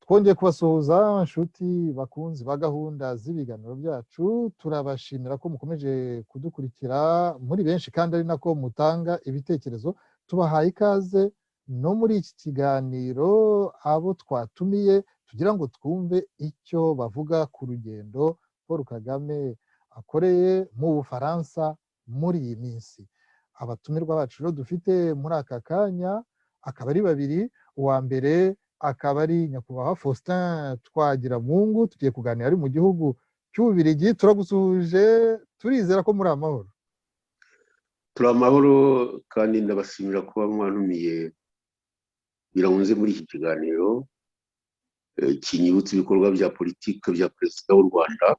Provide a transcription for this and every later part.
twongeye kubasuhuza inshuti bakunzi ba gahunda z'ibiganiro byacu, turabashimira ko mukomeje kudukurikira muri benshi kandi ari nako mutanga ibitekerezo. Tubahaye ikaze no muri iki kiganiro abo twatumiye tugira ngo twumve icyo bavuga ku rugendo Paul Kagame akoreye mu Bufaransa muri iyi minsi. Abatumirwa bacu rero dufite muri aka kanya akaba ari babiri. Uwa mbere akaba ari nyakubahwa Faustin Twagiramungu, tugiye kuganira ari mu gihugu cy'Ububiligi. Turagusuhuje, turizera ko muri amahoro. Turi amahoro kandi ndabashimira kuba mwantumiye biranze muri iki kiganiro kinyibutsa ibikorwa bya politiki bya perezida w'u Rwanda.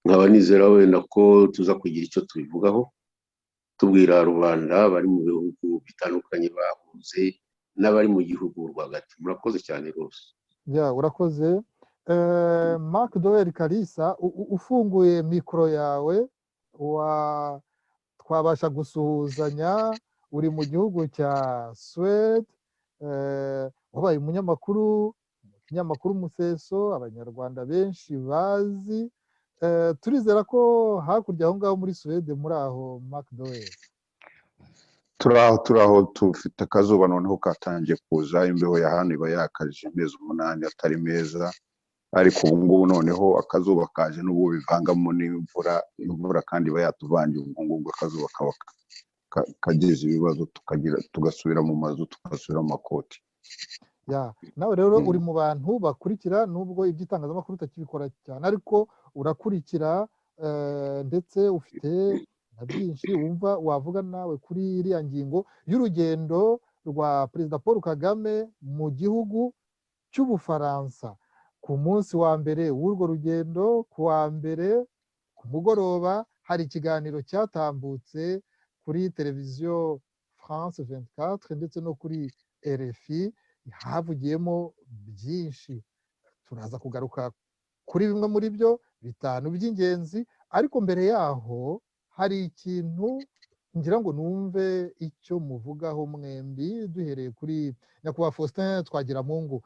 Nkaba nizera wenda ko tuza kugira icyo tubivugaho, tubwira rubanda bari mu bihugu bitandukanye bahunze n'abari mu gihugu rwagati. Murakoze cyane rwose. Urakoze. Marc Doel Kalisa, ufunguye mikoro yawe twabasha gusuhuzanya. Uri mu gihugu cya Suède, wabaye umunyamakuru mu kinyamakuru Museso abanyarwanda benshi bazi. Turizera ko hakurya aho ngaho muri Suède muri aho. Marc Doel, turaho tufite akazuba noneho katangiye kuza. Imbeho ya hano iba yakaje amezi 8 atari meza, ariko ubu ngubu noneho akazuba kaje n'ubu bivangamo n'imvura kandi iba yatuvangiye. Ubu ngubu akazuba kaba kagize ibibazo, tugasubira mu mazu, tugasubira mu makoti. nawe rero uri mu bantu bakurikira, nubwo iby'itangazamakuru utakibikora cyane, ariko urakurikira ndetse ufite na byinshi wumva wavuga nawe kuri iriya ngingo y'urugendo rwa perezida Paul Kagame mu gihugu cy'Ubufaransa. Ku munsi wa mbere w'urwo rugendo, ku wa mbere ku mugoroba, hari ikiganiro cyatambutse kuri televiziyo France 24 ndetse no kuri RFI. Havugiyemo byinshi, turaza kugaruka kuri bimwe muri byo 5 by'ingenzi. Ariko mbere yaho hari ikintu ngira ngo numve icyo muvugaho mwembi, duhereye kuri nyakubahwa Faustin Twagiramungu.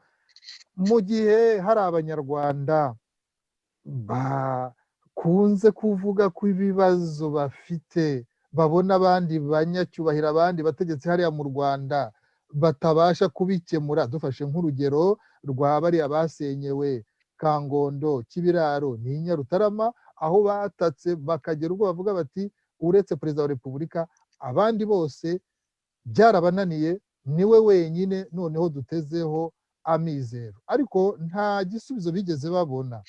Mu gihe hari abanyarwanda bakunze kuvuga ko ibibazo bafite babona abandi banyacyubahiro, abandi bategetsi hariya mu Rwanda batabasha kubikemura, dufashe nk'urugero rwa bariya basenyewe Kangondo, Kibiraro ni Nyarutarama, aho batatse bakagera ubwo bavuga bati uretse perezida wa repubulika abandi bose byarabananiye, niwe wenyine noneho dutezeho amizero. Ariko nta gisubizo bigeze babona.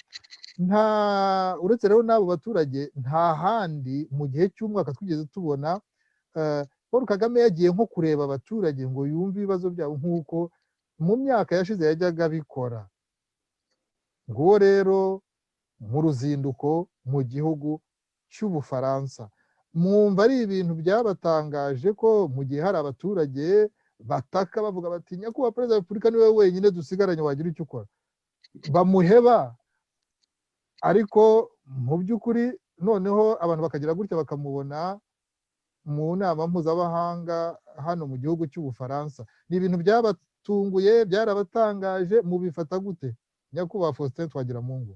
Uretse rero n'abo baturage, nta handi mu gihe cy'umwaka twigeze tubona Paul Kagame yagiye nko kureba abaturage ngo yumve ibibazo byabo nk'uko mu myaka yashize yajyaga abikora. Nguwo rero mu ruzinduko mu gihugu cy'Ubufaransa, mwumva ari ibintu byabatangaje ko mu gihe hari abaturage bataka bavuga bati nyakubahwa perezida wa repubulika niwe wenyine dusigaranye wagira icyo ukora, bamuheba. Ariko mu by'ukuri noneho abantu bakagira gutya bakamubona mu nama mpuzamahanga hano mu gihugu cy'Ubufaransa. Ni ibintu byabatunguye, byarabatangaje, mubifata gute nyakubahwa Faustin Twagiramungu?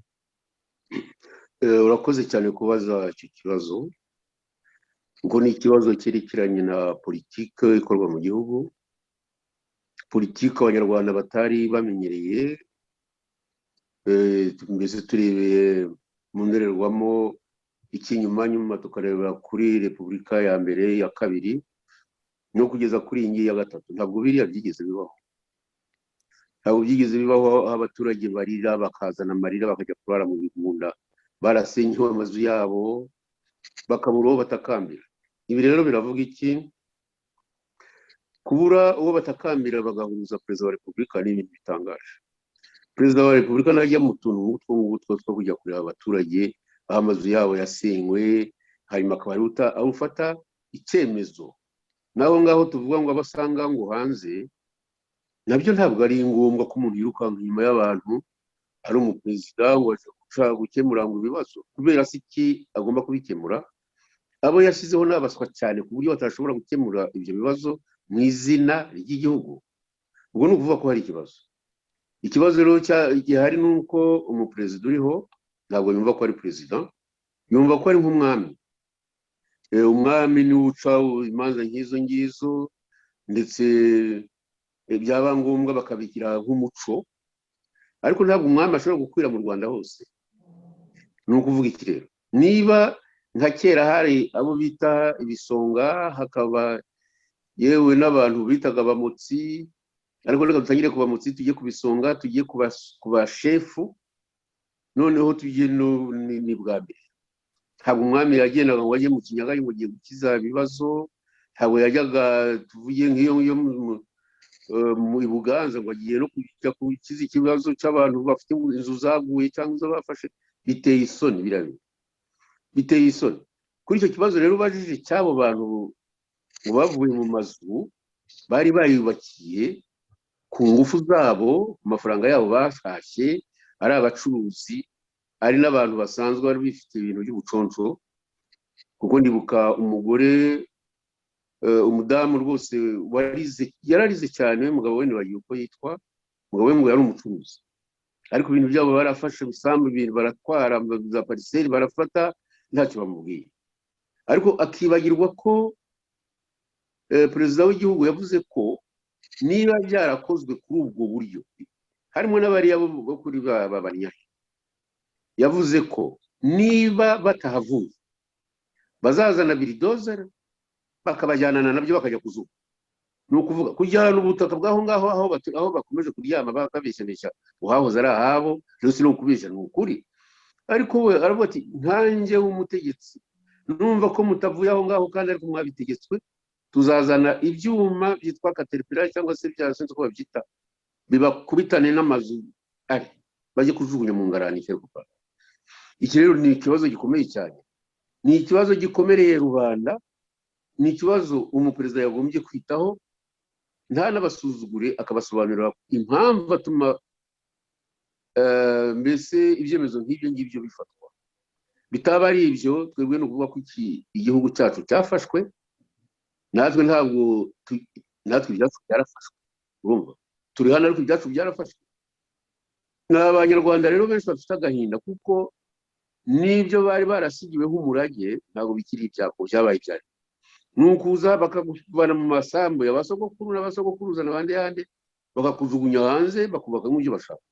Urakoze cyane kubaza icyo kibazo, ngo ni ikibazo cyerekeranye na politiki ikorwa mu gihugu, politiki abanyarwanda batari bamenyereye. Mbese turebeye mu ndorerwamo ikinyuma tukareba kuri repubulika ya mbere, ya kabiri no kugeza kuri iyi ngiyi ya gatatu, ntabwo biriya byigeze bibaho. Ntabwo byigeze bibaho aho abaturage barira, bakazana amarira, bakajya kurara mu bigunda, barasenyewe amazu yabo, bakabura uwo batakambira. Ibi rero biravuga iki? Kubura uwo batakambira bagahuza perezida wa repubulika ni ibintu bitangaje. Perezida wa repubulika najya mu tuntu nk'utwo two kujya kureba abaturage aho amazu yabo yasenywe, hanyuma akaba ufata icyemezo. Naho ngaho tuvuga ngo abasanga ngo hanze, nabyo ntabwo ari ngombwa ko umuntu yirukanka inyuma y'abantu ari umuperezida ngo ashaka gukemura ngo ibibazo. Kubera se iki agomba kubikemura? Abo yashyizeho n'abaswa cyane ku buryo batashobora gukemura ibyo bibazo mu izina ry'igihugu. Ubwo ni ukuvuga ko hari ikibazo. ikibazo rero gihari ni uko umuperezida uriho ntabwo yumva ko ari perezida, yumva ko ari nk'umwami. Umwami niwe uca imanza nk'izo ngizo, ndetse byaba ngombwa bakabigira nk'umuco, ariko ntabwo umwami ashobora gukwira mu Rwanda hose. Ni ukuvuga iki rero, niba nka kera hari abo bita ibisonga, hakaba yewe n'abantu bitaga abamotsi, ariko reka dutangire ku bamotsi, tujye ku bisonga, tujye ku bashefu, noneho tujye ni bwa mbere. Ntabwo umwami yagendaga ngo ajye mu kinyaga ngo agiye gukiza ibibazo, ntabwo yajyaga tuvuye nk'iyo mu Buganza ngo agiye no kujya gukiza ikibazo cy'abantu bafite inzu zaguye cyangwa izo bafashe. Biteye isoni, biteye isoni. Kuri icyo kibazo rero ubajije cy'abo bantu ngo bavuye mu mazu bari bayubakiye ku ngufu zabo, ku mafaranga yabo bashashye, ari abacuruzi, ari n'abantu basanzwe bari bifite ibintu by'ubuconco, kuko ndibuka umugore, umudamu rwose yararize cyane, umugabo we ntibagiye uko yitwa, umugabo we ngo yari umucuruzi, ariko ibintu byabo barafashe, bisambu ibintu baratwara, za pariseri barafata, ntacyo bamubwiye. Ariko akibagirwa ko perezida w'igihugu yavuze ko niba byarakozwe kuri ubwo buryo, harimo n'abariya bo kuri babanyahe, yavuze ko niba batahavuye bazazana biridozeri bakabajyanana nabyo bakajya kuzuba. Ni ukuvuga kujyana ubutaka bw'aho ngaho aho bakomeje kuryama babeshyanisha uhahoze ari ahabo, rero si no kubeshya, ni ukuri. Ariko we aravuga ati nkanjye w'umutegetsi numva ko mutavuye aho ngaho kandi ariko mwabitegetswe, tuzazana ibyuma byitwa caterpillar cyangwa se bya sinzi ko babyita, bibakubitane n'amazu ari bajye kujugunya mu ngarani cyangwa. Iki rero ni ikibazo gikomeye cyane, ni ikibazo gikomereye rubanda, ni ikibazo umuperezida yagombye kwitaho, nta n'abasuzugure, akabasobanurira impamvu atuma mbese ibyemezo nk'ibyo ngibyo bifatwa. Bitaba ari ibyo, twebwe ni ukuvuga ko igihugu cyacu cyafashwe, natwe ntabwo natwe ibyacu byarafashwe, urumva turi hano ariko ibyacu byarafashwe. Ni abanyarwanda rero benshi bafite agahinda, kuko n'ibyo bari barasigiweho umurage ntabwo bikiri ibyako, byabaye ibyari. Ni ukuza bakakuvana mu masambu ya basogokuru n'abasogokuruza n'abandi handi, bakakujugunya hanze, bakubaka nk'ibyo bashaka,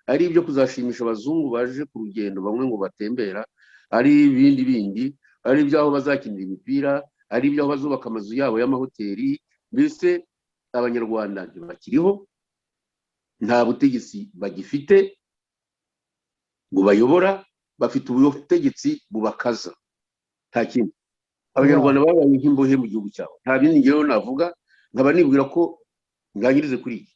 ari ibyo kuzashimisha abazungu baje ku rugendo, bamwe ngo batembera, ari ibindi, ari iby'aho bazakinira imipira, ari iby'aho bazubaka amazu yabo y'amahoteli. Mbese abanyarwanda ntibakiriho, nta butegetsi bagifite bubayobora, bafite ubutegetsi bubakaza, nta kindi. Abanyarwanda babaye nk'imbohe mu gihugu cyabo, nta bindi ngewe navuga. Nkaba nibwira ko ngangirize kuri iki,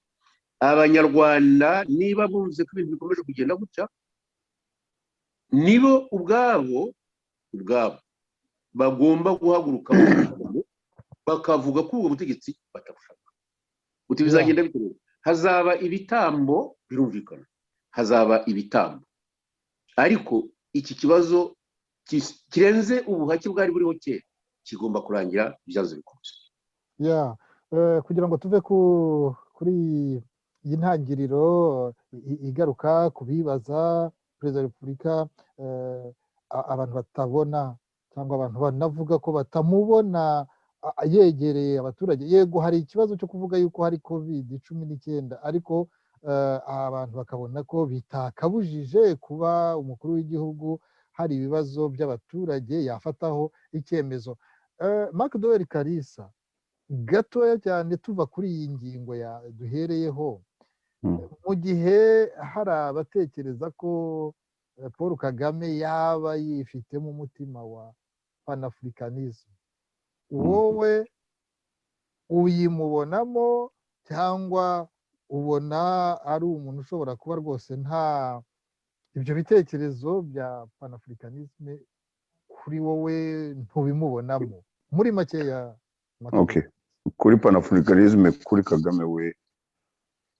abanyarwanda niba bumvise ko ibintu bikomeje kugenda gutya, nibo ubwabo bagomba guhaguruka bakavuga ko ubwo butegetsi batabushaka. Uti bizagenda bitewe, hazaba ibitambo, birumvikana hazaba ibitambo, ariko iki kibazo kirenze ubuhake bwari buriho kera kigomba kurangira byanze bikunze. Kugira ngo tuve kuri iyi ntangiriro igaruka kubibaza perezida wa repubulika, abantu batabona cyangwa abantu banavuga ko batamubona yegereye abaturage. Yego hari ikibazo cyo kuvuga yuko hari COVID-19, ariko abantu bakabona ko bitakabujije kuba umukuru w'igihugu hari ibibazo by'abaturage yafataho icyemezo. Mark Doel Kalisa, gatoya cyane tuva kuri iyi ngingo duhereyeho, mu gihe hari abatekereza ko Paul Kagame yaba yifitemo umutima wa panafricanisme, wowe uyimubonamo cyangwa ubona ari umuntu ushobora kuba rwose nta ibyo bitekerezo bya panafricanisme kuri wowe ntubimubonamo? Muri makeya. Kuri panafricanisme kuri Kagame we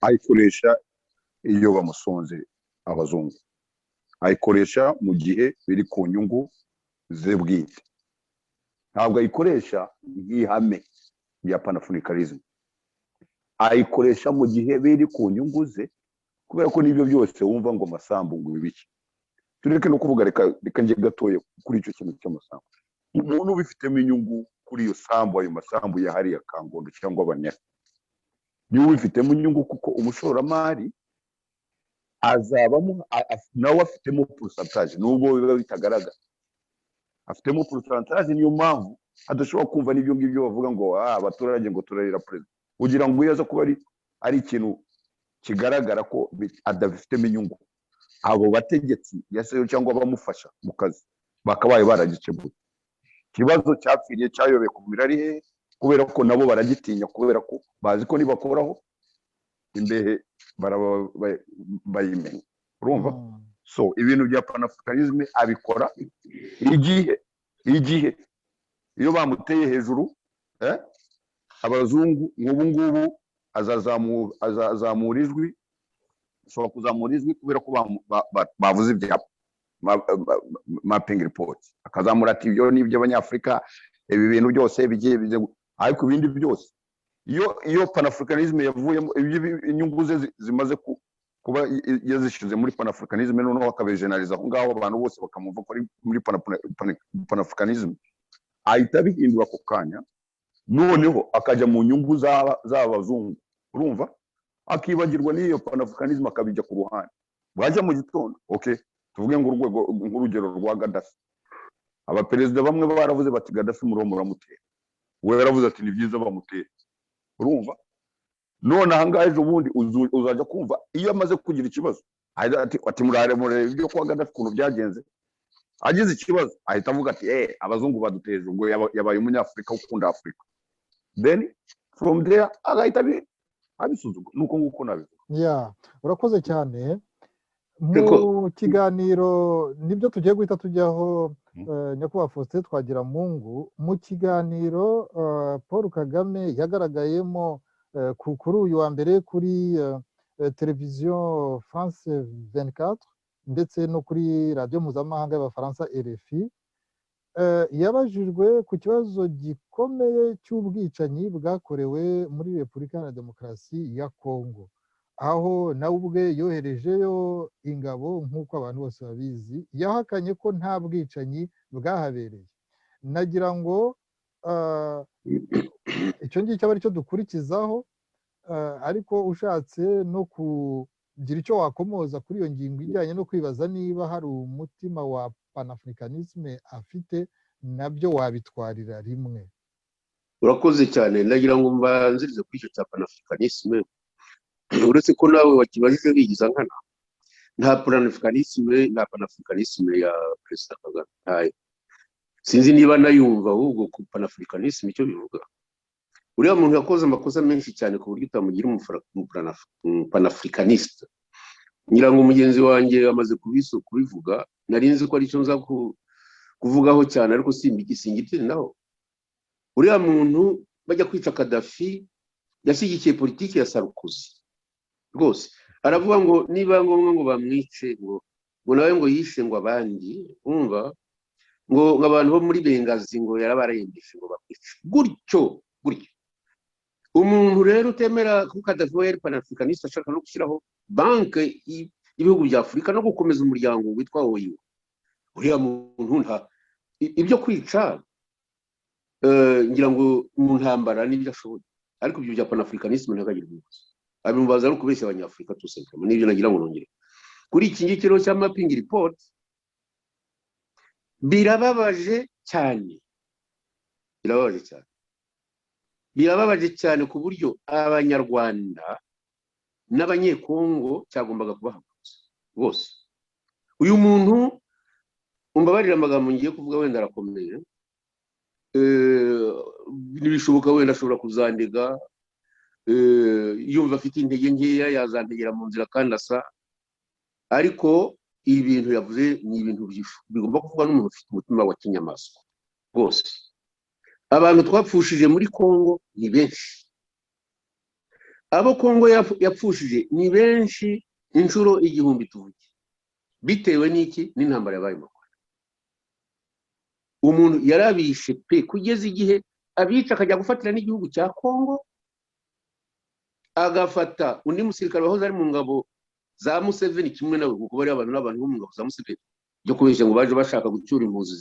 ayikoresha iyo bamusonze abazungu, ayikoresha mu gihe biri ku nyungu ze bwite, ntabwo ayikoresha nk'ihame rya panafricanisme, ayikoresha mu gihe biri ku nyungu ze kubera ko n'ibyo byose wumva ngo amasambu ngo ibiki tureke no kuvuga reka nge gatoye kuri icyo kintu cy'amasambu umuntu ubifitemo inyungu kuri iyo sambu ayo masambu yahariye Kangondo cyangwa Abanyari niwe ubifitemo inyungu kuko umushoramari azabamo nawe afitemo pourcentage nubwo biba bitagaragara afitemo pourcentage niyo mpamvu adashobora kumva n'ibyo ngibyo bavuga ngo abaturage ngo turarira president ugira ngo yaza kuba ari ikintu kigaragara ko adafitemo inyungu abo bategetsi yaseyo cyangwa bamufasha mu kazi bakabaye baragikemuye ikibazo cyapfiriye cyayobeye ku mirari he kubera ko nabo baragitinya kubera ko bazi ko nibakoraho imbehe bayimenya urumva so ibintu bya panafricanisme abikora igihe iyo bamuteye hejuru abazungu nk'ubu ngubu azazamura ijwi ashobora kuzamura ijwi kubera ko bavuze ibyapa mapping report akazamura ati ibyo ni iby'Abanyafurika ibi bintu byose bigiye ariko ibindi byose iyo panafricanisme yavuyemo inyungu ze zimaze kuba yazishize muri panafricanisme noneho akabejenaliza aho ngaho abantu bose bakamumva ko ari muri panafricanisme ahita bihindura ako kanya noneho akajya mu nyungu z'abazungu urumva akibagirwa n'iyo panafricanisme akabijya ku ruhande bwajya mu gitondo okay tuvuge ngo nk'urugero rwa Gaddafi abaperezida bamwe baravuze bati Gaddafi muramutera we yaravuze ati ni byiza bamutera urumva none ahangahe ejo bundi uzajya kumva iyo amaze kugira ikibazo ati murare ibyo kwa Gaddafi ukuntu byagenze agize ikibazo ahita avuga ati abazungu baduteje ubwo yabaye umunyafurika ukunda Afurika then from there agahita abisuzugura nuko nguko nabivuga urakoze cyane mu kiganiro nibyo tugiye guhita tujyaho nyakubahwa Faustin Twagiramungu mu kiganiro Paul Kagame yagaragayemo kuri uyu wa mbere kuri televiziyo France 24 ndetse no kuri radiyo mpuzamahanga y'Abafaransa RFI yabajijwe ku kibazo gikomeye cy'ubwicanyi bwakorewe muri Repubulika ya Demokarasi ya Kongo aho nawe ubwe yoherejeyo ingabo nk'uko abantu bose babizi yahakanye ko nta bwicanyi bwahabereye nagira ngo icyo ngicyo aba ari cyo dukurikizaho ariko ushatse no kugira icyo wakomoza kuri iyo ngingo ijyanye no kwibaza niba hari umutima wa panafricanisme afite nabyo wabitwarira rimwe. urakoze cyane ndagira ngo mbanzirize kuri icyo cya panafricanisme uretse ko nawe wakibajije bigiza nkana nta panafricanisme ya Perezida Kagame ntayo sinzi niba nayumva ahubwo ku panafricanisme icyo bivuga uriya muntu yakoze amakosa menshi cyane ku buryo utamugira panafricaniste ngira ngo umugenzi wanjye amaze kubivuga nari nzi ko ari cyo nza kuvugaho cyane ariko singitire naho uriya muntu bajya kwica Gaddafi yashyigikiye politiki ya Sarkozy rwose aravuga ngo niba ngombwa ngo bamwice ngo nawe ngo yishe ngo abandi umva ngo abantu bo muri Bengazi ngo yarabarembeshe ngo bakwice gutyo umuntu rero utemera ko Gaddafi yari panafricaniste ashaka no gushyiraho banke y'ibihugu bya Afurika no gukomeza umuryango witwa OIU uriya muntu ibyo kwica ngira ngo mu ntambara n'ibyo ashoboye ariko ibyo bya panafricanisme ntagire ibibazo abimubaza no kubeshya Abanyafurika tusentamo n'ibyo nagira ngo nongere kuri iki ngikiro cya mapping report birababaje cyane ku buryo Abanyarwanda n'Abanyekongo cyagombaga kubahagaze bose uyu muntu umbabarira amagambo ngiye kuvuga wenda arakomeye nibishoboka wenda ashobora kuzandega yumva afite intege nkeya yazantegera mu nzira kandi asa ariko ibintu yavuze ni ibintu bigomba kuvuga n'umuntu ufite umutima wa kinyamaswa rwose abantu twapfushije muri Kongo ni benshi abo Kongo yapfushije ni benshi inshuro 1000 tuvuge bitewe n'iki n'intambara yabaye mu Rwanda umuntu yarabishe pe kugeza igihe abica akajya gufatira n'igihugu cya Kongo agafata undi musirikare wahoze ari mu ngabo za Museveni kimwe nawe kuko bari abantu n'abantu bo mu ngabo za Museveni byo kubeshya ngo baje bashaka gucyura impunzi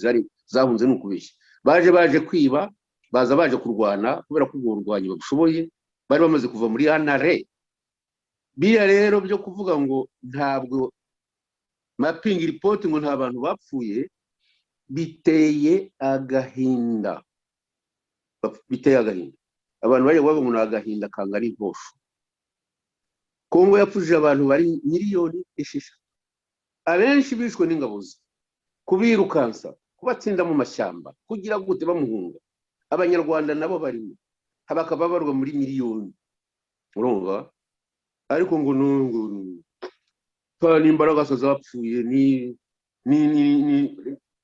zahunze no kubeshya baje kwiba baje kurwana kubera ko ubwo urwanyi babushoboye bari bamaze kuva muri anare biriya rero byo kuvuga ngo ntabwo mapping report ngo nta bantu bapfuye biteye agahinda abantu bari baba mu agahinda kangari intosho Kongo yapfuje abantu bari miliyoni 6 abenshi bishwe n'ingabo ze kubirukansa kubatsinda mu mashyamba kugira gute bamuhunga abanyarwanda nabo barimo habakababarwa muri miliyoni urumva ariko ngo kandi imbaraga zapfuye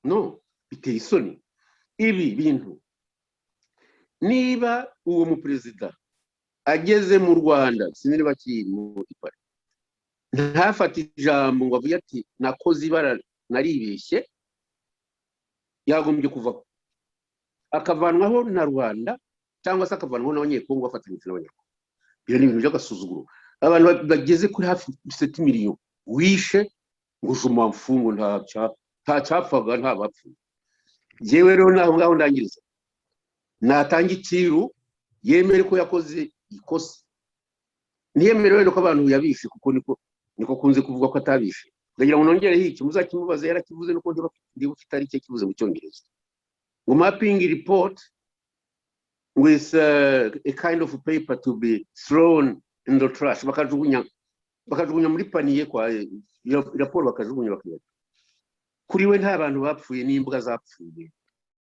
no biteye isoni ibi bintu niba uwo mu president ageze mu Rwanda siniri bakiri mu ipari ntafata ijambo ngo avuye ati nakoze ibara naribeshye yagombye kuva akavanwaho na Rwanda cyangwa se akavanwaho n'abanyekongo bafatanyije n'abanyarwanda byo ni ibintu by'agasuzuguro abantu bageze kuri hafi 7 miliyoni wishe ngo juma mfungo nta cyapfaga nta bapfu yewe rero naho ngaho ndangiriza natanga ikiru yemere ko yakoze ikosa niyemerewe no ko abantu yabishe kuko niko kunze kuvuga ko atabishe ndagira ngo nongereho iki muzakimubaza yarakivuze nuko ndi ufite cyo kivuze mu cyongereza ngo mapping report with a kind of paper to be thrown in the trash bakajugunya muri paniye kwa raporo bakajugunya bakiyata kuri we nta bantu bapfuye n'imbwa zapfuye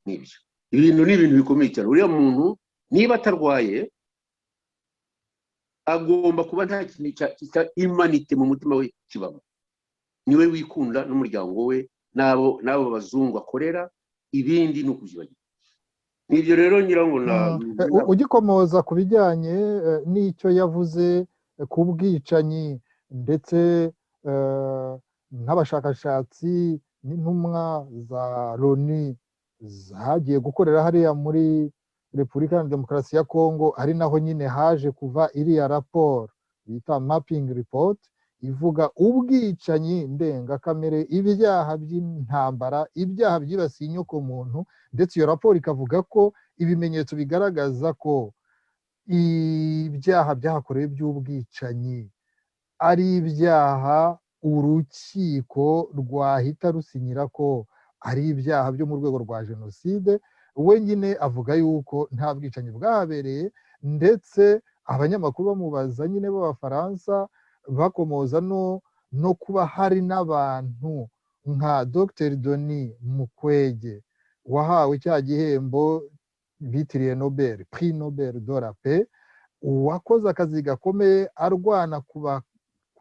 nibyo ibintu ni ibintu bikomeye cyane uriya muntu niba atarwaye agomba kuba nta kintu cya humanity mu mutima we kibamo niwe wikunda n'umuryango we nabo bazungu akorera ibindi no kuzibagira nibyo rero nyirango ugikomoza ku bijyanye n'icyo yavuze ku bwicanyi ndetse nk'abashakashatsi n'intumwa za Loni zagiye gukorera hariya muri Repubulika ya Demokarasi ya Kongo ari naho nyine haje kuva iriya raporo bita mapping report ivuga ubwicanyi ndengakamere ibyaha by'intambara ibyaha byibasiye inyoko muntu ndetse iyo raporo ikavuga ko ibimenyetso bigaragaza ko ibyaha byahakorewe by'ubwicanyi ari ibyaha urukiko rwahita rusinyira ko ari ibyaha byo mu rwego rwa jenoside we nyine avuga yuko nta bwicanyi bwahabereye ndetse abanyamakuru bamubaza nyine b'abafaransa bakomoza no kuba hari n'abantu nka Dr Denis Mukwege wahawe cya gihembo bitiriye Nobel Prix Nobel de la Paix uwakoze akazi gakomeye arwana ku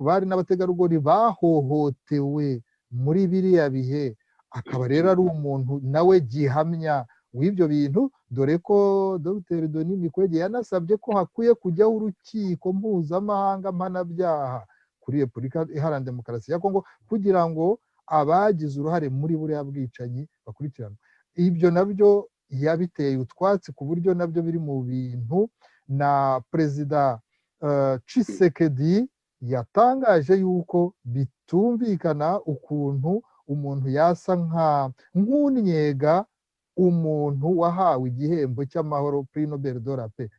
bari n'abategarugori bahohotewe muri biriya bihe akaba rero ari umuntu nawe gihamya w'ibyo bintu dore ko Dr Denis Mukwege yanasabye ko hakwiye kujyaho urukiko mpuzamahanga mpanabyaha kuri Repubulika Iharanira Demokarasi ya Kongo kugira ngo abagize uruhare muri buriya bwicanyi bakurikiranwe ibyo nabyo yabiteye utwatsi ku buryo nabyo biri mu bintu na Perezida Tshisekedi yatangaje yuko bitumvikana ukuntu umuntu yasa nk'unyega umuntu wahawe igihembo cy'amahoro Prix Nobel de la Paix.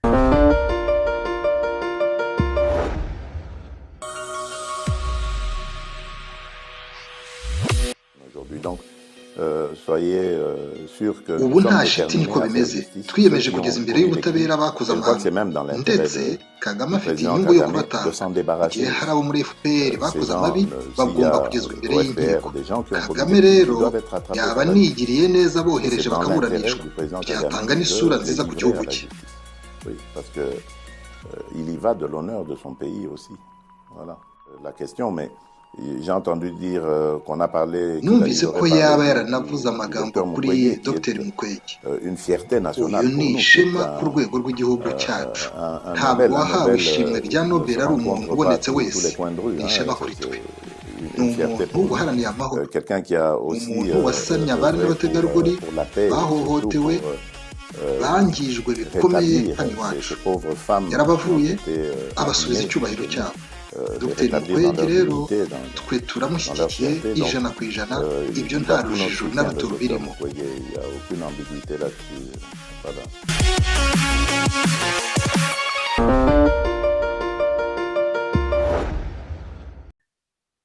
Donc, soyez sûr que ubu nta shiti niko bimeze twiyemeje kugeza imbere y'ubutabera bakoze amahano ndetse Kagame afite inyungu yo kubatanga igihe hari abo muri FPR bakoze amabi bagomba kugezwa imbere y'inkiko Kagame rero yaba anigiriye neza bohereje bakaburanishwa byatanga n'isura nziza ku gihugu cye il y va de l'honneur de son pays aussi voilà la question mais j'ai entendu dire qu'on a parlé numvise ko yaba yaranavuze amagambo kuri Dr Mukwege une fierté nationale uyu ni ishema ku rwego rw'igihugu cyacu ntabwo wahawe ishimwe rya Nobel ari umuntu ubonetse wese ni ishema kuri twe ni umuntu uharanira amahoro umuntu wasanye abari n'abategarugori bahohotewe bangijwe bikomeye hano iwacu yarabavuye abasubiza icyubahiro cyabo Dr Mukwege rero twe turamushyigikiye ijana ku ijana, ibyo nta rujijo na ruto rubirimo.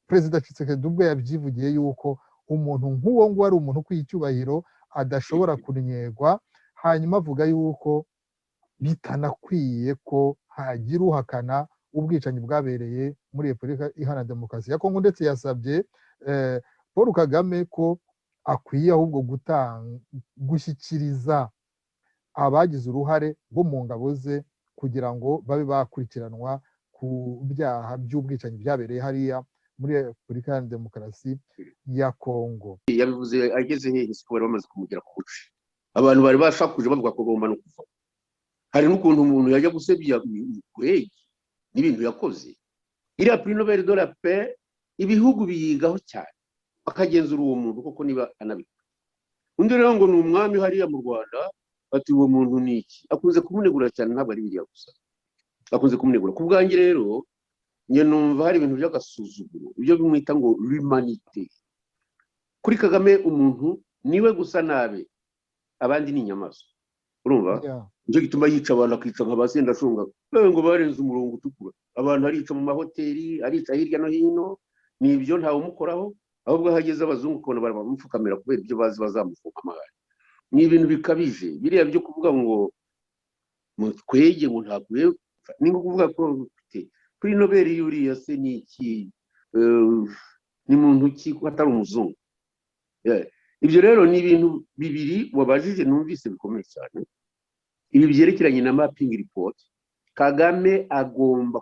Perezida Tshisekedi ubwo yabyivugiye yuko umuntu nk'uwo nguwo ari umuntu ukwiye icyubahiro adashobora kunyegwa, hanyuma avuga yuko bitanakwiye ko hagira uhakana ubwicanyi bwabereye muri Repubulika Iharanira Demokarasi ya Kongo, ndetse yasabye Paul Kagame ko akwiye ahubwo gushyikiriza abagize uruhare bo mu ngabo ze kugira ngo babe bakurikiranwa ku byaha by'ubwicanyi byabereye hariya muri Repubulika Iharanira Demokarasi ya Kongo. Yabivuze ageze hehe siporo bamaze kumugera ku buce, abantu bari bashakuje bavuga ko agomba no kuva. Hari n'ukuntu umuntu yajya gusebya Mukwege n'ibintu yakoze. Iriya prix Nobel de la paix ibihugu biyigaho cyane bakagenzura uwo muntu koko niba anabikora. Undi rero ngo ni umwami hariya mu Rwanda, ati uwo muntu ni iki, akunze kumunegura cyane, ntabwo ari biriya gusa, akunze kumunegura. Ku bwanjye rero njye numva hari ibintu by'agasuzuguro, ibyo bimwita ngo l'humanité. Kuri Kagame umuntu niwe gusa nabe, abandi ni inyamaswa, urumva? Nicyo gituma yica abantu, akica nka ba Sendashonga ngo barenze umurongo utukura. Abantu arica mu mahoteli, arica hirya no hino, nibyo ntawe umukoraho, ahubwo hageze abazungu ukabona baramupfukamira kubera ibyo bazi bazamufunga amahari. Ni ibintu bikabije biriya byo kuvuga ngo Mukwege ngo ntakwiye, ni nko kuvuga ko kuri Nobel yuriya se ni iki, ni muntu ki ko atari umuzungu. Ibyo rero ni ibintu bibiri wabajije numvise bikomeye cyane. Ibi byerekeranye na mapping report, Kagame agomba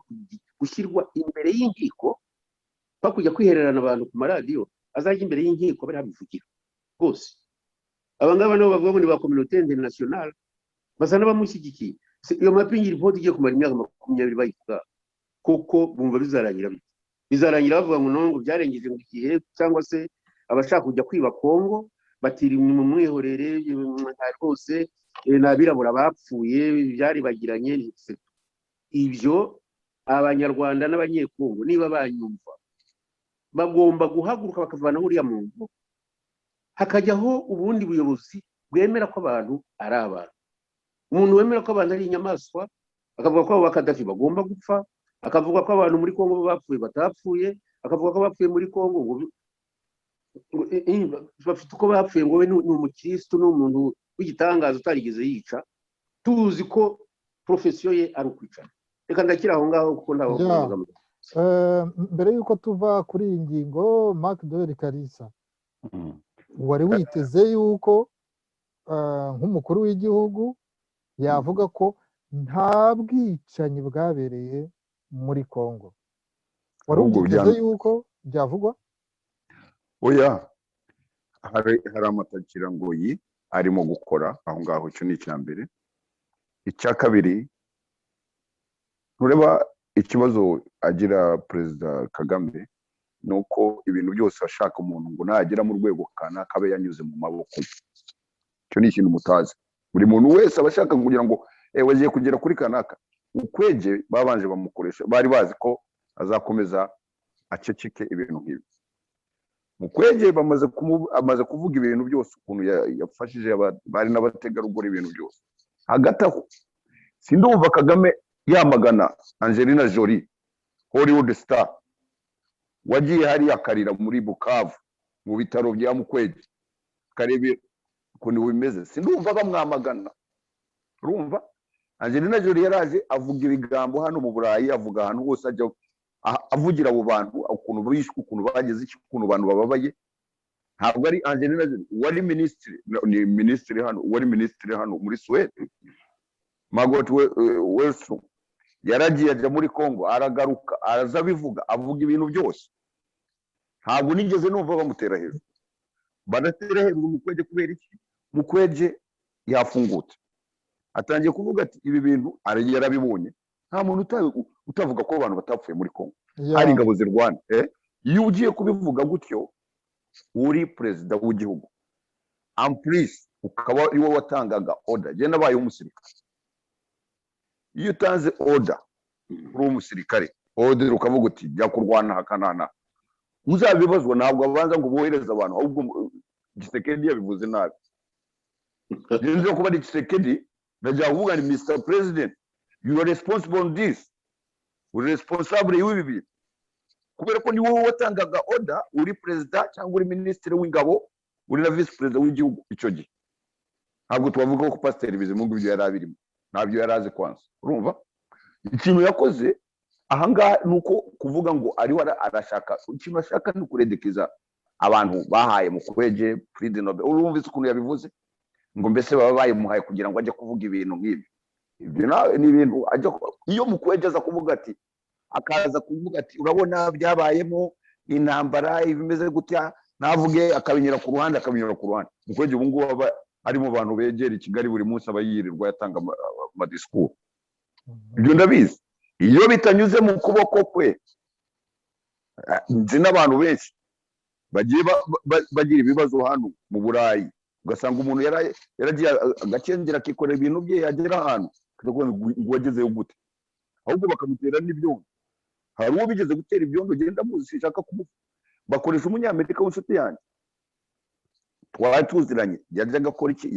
gushyirwa imbere y'inkiko, bakujya kwihererana abantu ku maradiyo, azajya imbere y'inkiko bari habivugira bose. Abangaba nabo bavuga ngo ni ba communauté internationale, basa n'abamushyigikiye. Iyo mapping report igiye kumara imyaka 20 bayivuga, koko bumva bizarangira bite? Bizarangira bavuga ngo nongo byarengeje mu gihe, cyangwa se abashaka kujya kwiba Kongo batiri mu mwihorere rwose n'abirabura bapfuye byari bagiranye. Ibyo abanyarwanda n'abanyekongo niba banyumva bagomba guhaguruka bakavana uriya muntu, hakajyaho ubundi buyobozi bwemera ko abantu ari abantu. Umuntu wemera ko abantu ari inyamaswa akavuga ko abo bakadafi bagomba gupfa, akavuga ko abantu muri Kongo bapfuye batapfuye, akavuga ko bapfuye muri Kongo ngo bafite uko bapfuye ngo we ni umukristo n'umuntu w'igitangaza utarigeze yica, tuzi ko profession ye ari ukwicana. Reka ndakira aho ngaho kuko ntaho kuvuga. Mbere yuko tuva kuri iyi ngingo, Marc Doyle Kalisa, wari witeze yuko nk'umukuru w'igihugu yavuga ko nta bwicanyi bwabereye muri Kongo? Wari witeze yuko byavugwa? Oya, hari amatakira ngo yi arimo gukora aho ngaho. Icyo ni icya mbere. Icya kabiri, ntureba ikibazo agira Perezida Kagame nuko ibintu byose ashaka umuntu ngo nagera mu rwego kanaka abe yanyuze mu maboko ye. Icyo ni ikintu mutazi. Buri muntu wese abashaka kugira ngo wagiye kugera kuri kanaka. Mukwege babanje bamukoresha, bari bazi ko azakomeza aceceke ibintu nk'ibi. Mukwege amaze kuvuga ibintu byose, ukuntu yafashije bari n'abategarugori ibintu byose. Hagati aho sindumva Kagame yamagana Angelina Jolie, Hollywood star, wagiye hari akarira muri Bukavu mu bitaro bya Mukwege, karebe ukuntu bimeze. Sindumva bamwamagana. Urumva Angelina Jolie yaraje avuga ibigambo hano mu Burayi, avuga ahantu hose ajya avugira abo bantu ukuntu bishwe, ukuntu bageze iki, ukuntu abantu bababaye. Ntabwo ari Angelina Jolie wari ministre hano, wari ministre hano muri Suède, Margot Wellstrom, yaragiye ajya muri Kongo, aragaruka araza bivuga, avuga ibintu byose. Ntabwo nigeze numva bamutera hejuru. Banatera hejuru Mukwege kubera iki? Mukwege yafungutse, atangiye kuvuga ati ibi bintu yarabibonye. Nta muntu utavuga ko abantu batapfuye muri Kongo, hari ingabo zirwana. Iyo ugiye kubivuga gutyo uri perezida w'igihugu, amplis ukaba ari wowe watangaga order. Je nabaye umusirikare. Iyo utanze order uri umusirikare odere ukavuga uti jya kurwana hakanana uzabibazwa ntabwo abanza ngo bohereze abantu ahubwo Tshisekedi yabivuze nabi nzi kuba ari Tshisekedi najya kuvuga ni Mr President you are responsible on this uri responsable y'ibi bintu kubera ko ni wowe watangaga order uri president cyangwa uri ministre w'ingabo uri na vice president w'igihugu icyo gihe ntabwo twavuga ko Pasteur Bizimungu ibyo yari abirimo ntabyo yari azi kwanza urumva ikintu yakoze ahangaha nuko kuvuga ngo ariho arashaka ikintu ashaka ni kuredekeza abantu bahaye mu kweje Prix de Nobel urumva ukuntu yabivuze ngo mbese baba bayimuhaye kugira ngo ajye kuvuga ibintu nk'ibi ibyo ni ibintu ajya iyo mu kweje aza kuvuga ati akaza kuvuga ati urabona byabayemo intambara ibimeze gutya navuge akabinyura ku ruhande mu kweje ubu ngubu aba ari mu bantu begera i Kigali buri munsi abayirirwa yatanga amadisikuru ibyo ndabizi iyo bitanyuze mu kuboko kwe nzi n'abantu benshi bagiye bagira ibibazo hano mu Burayi ugasanga umuntu yaragiye agakengera akikorera ibintu bye yagera ahantu ngo wagezeyo gute ahubwo bakamutera n'ibyondo hari uwo bigeze gutera ibyondo genda muzi sinshaka kumufa bakoresha umunyamerika w'inshuti yanjye twari tuziranye yajyaga akora iki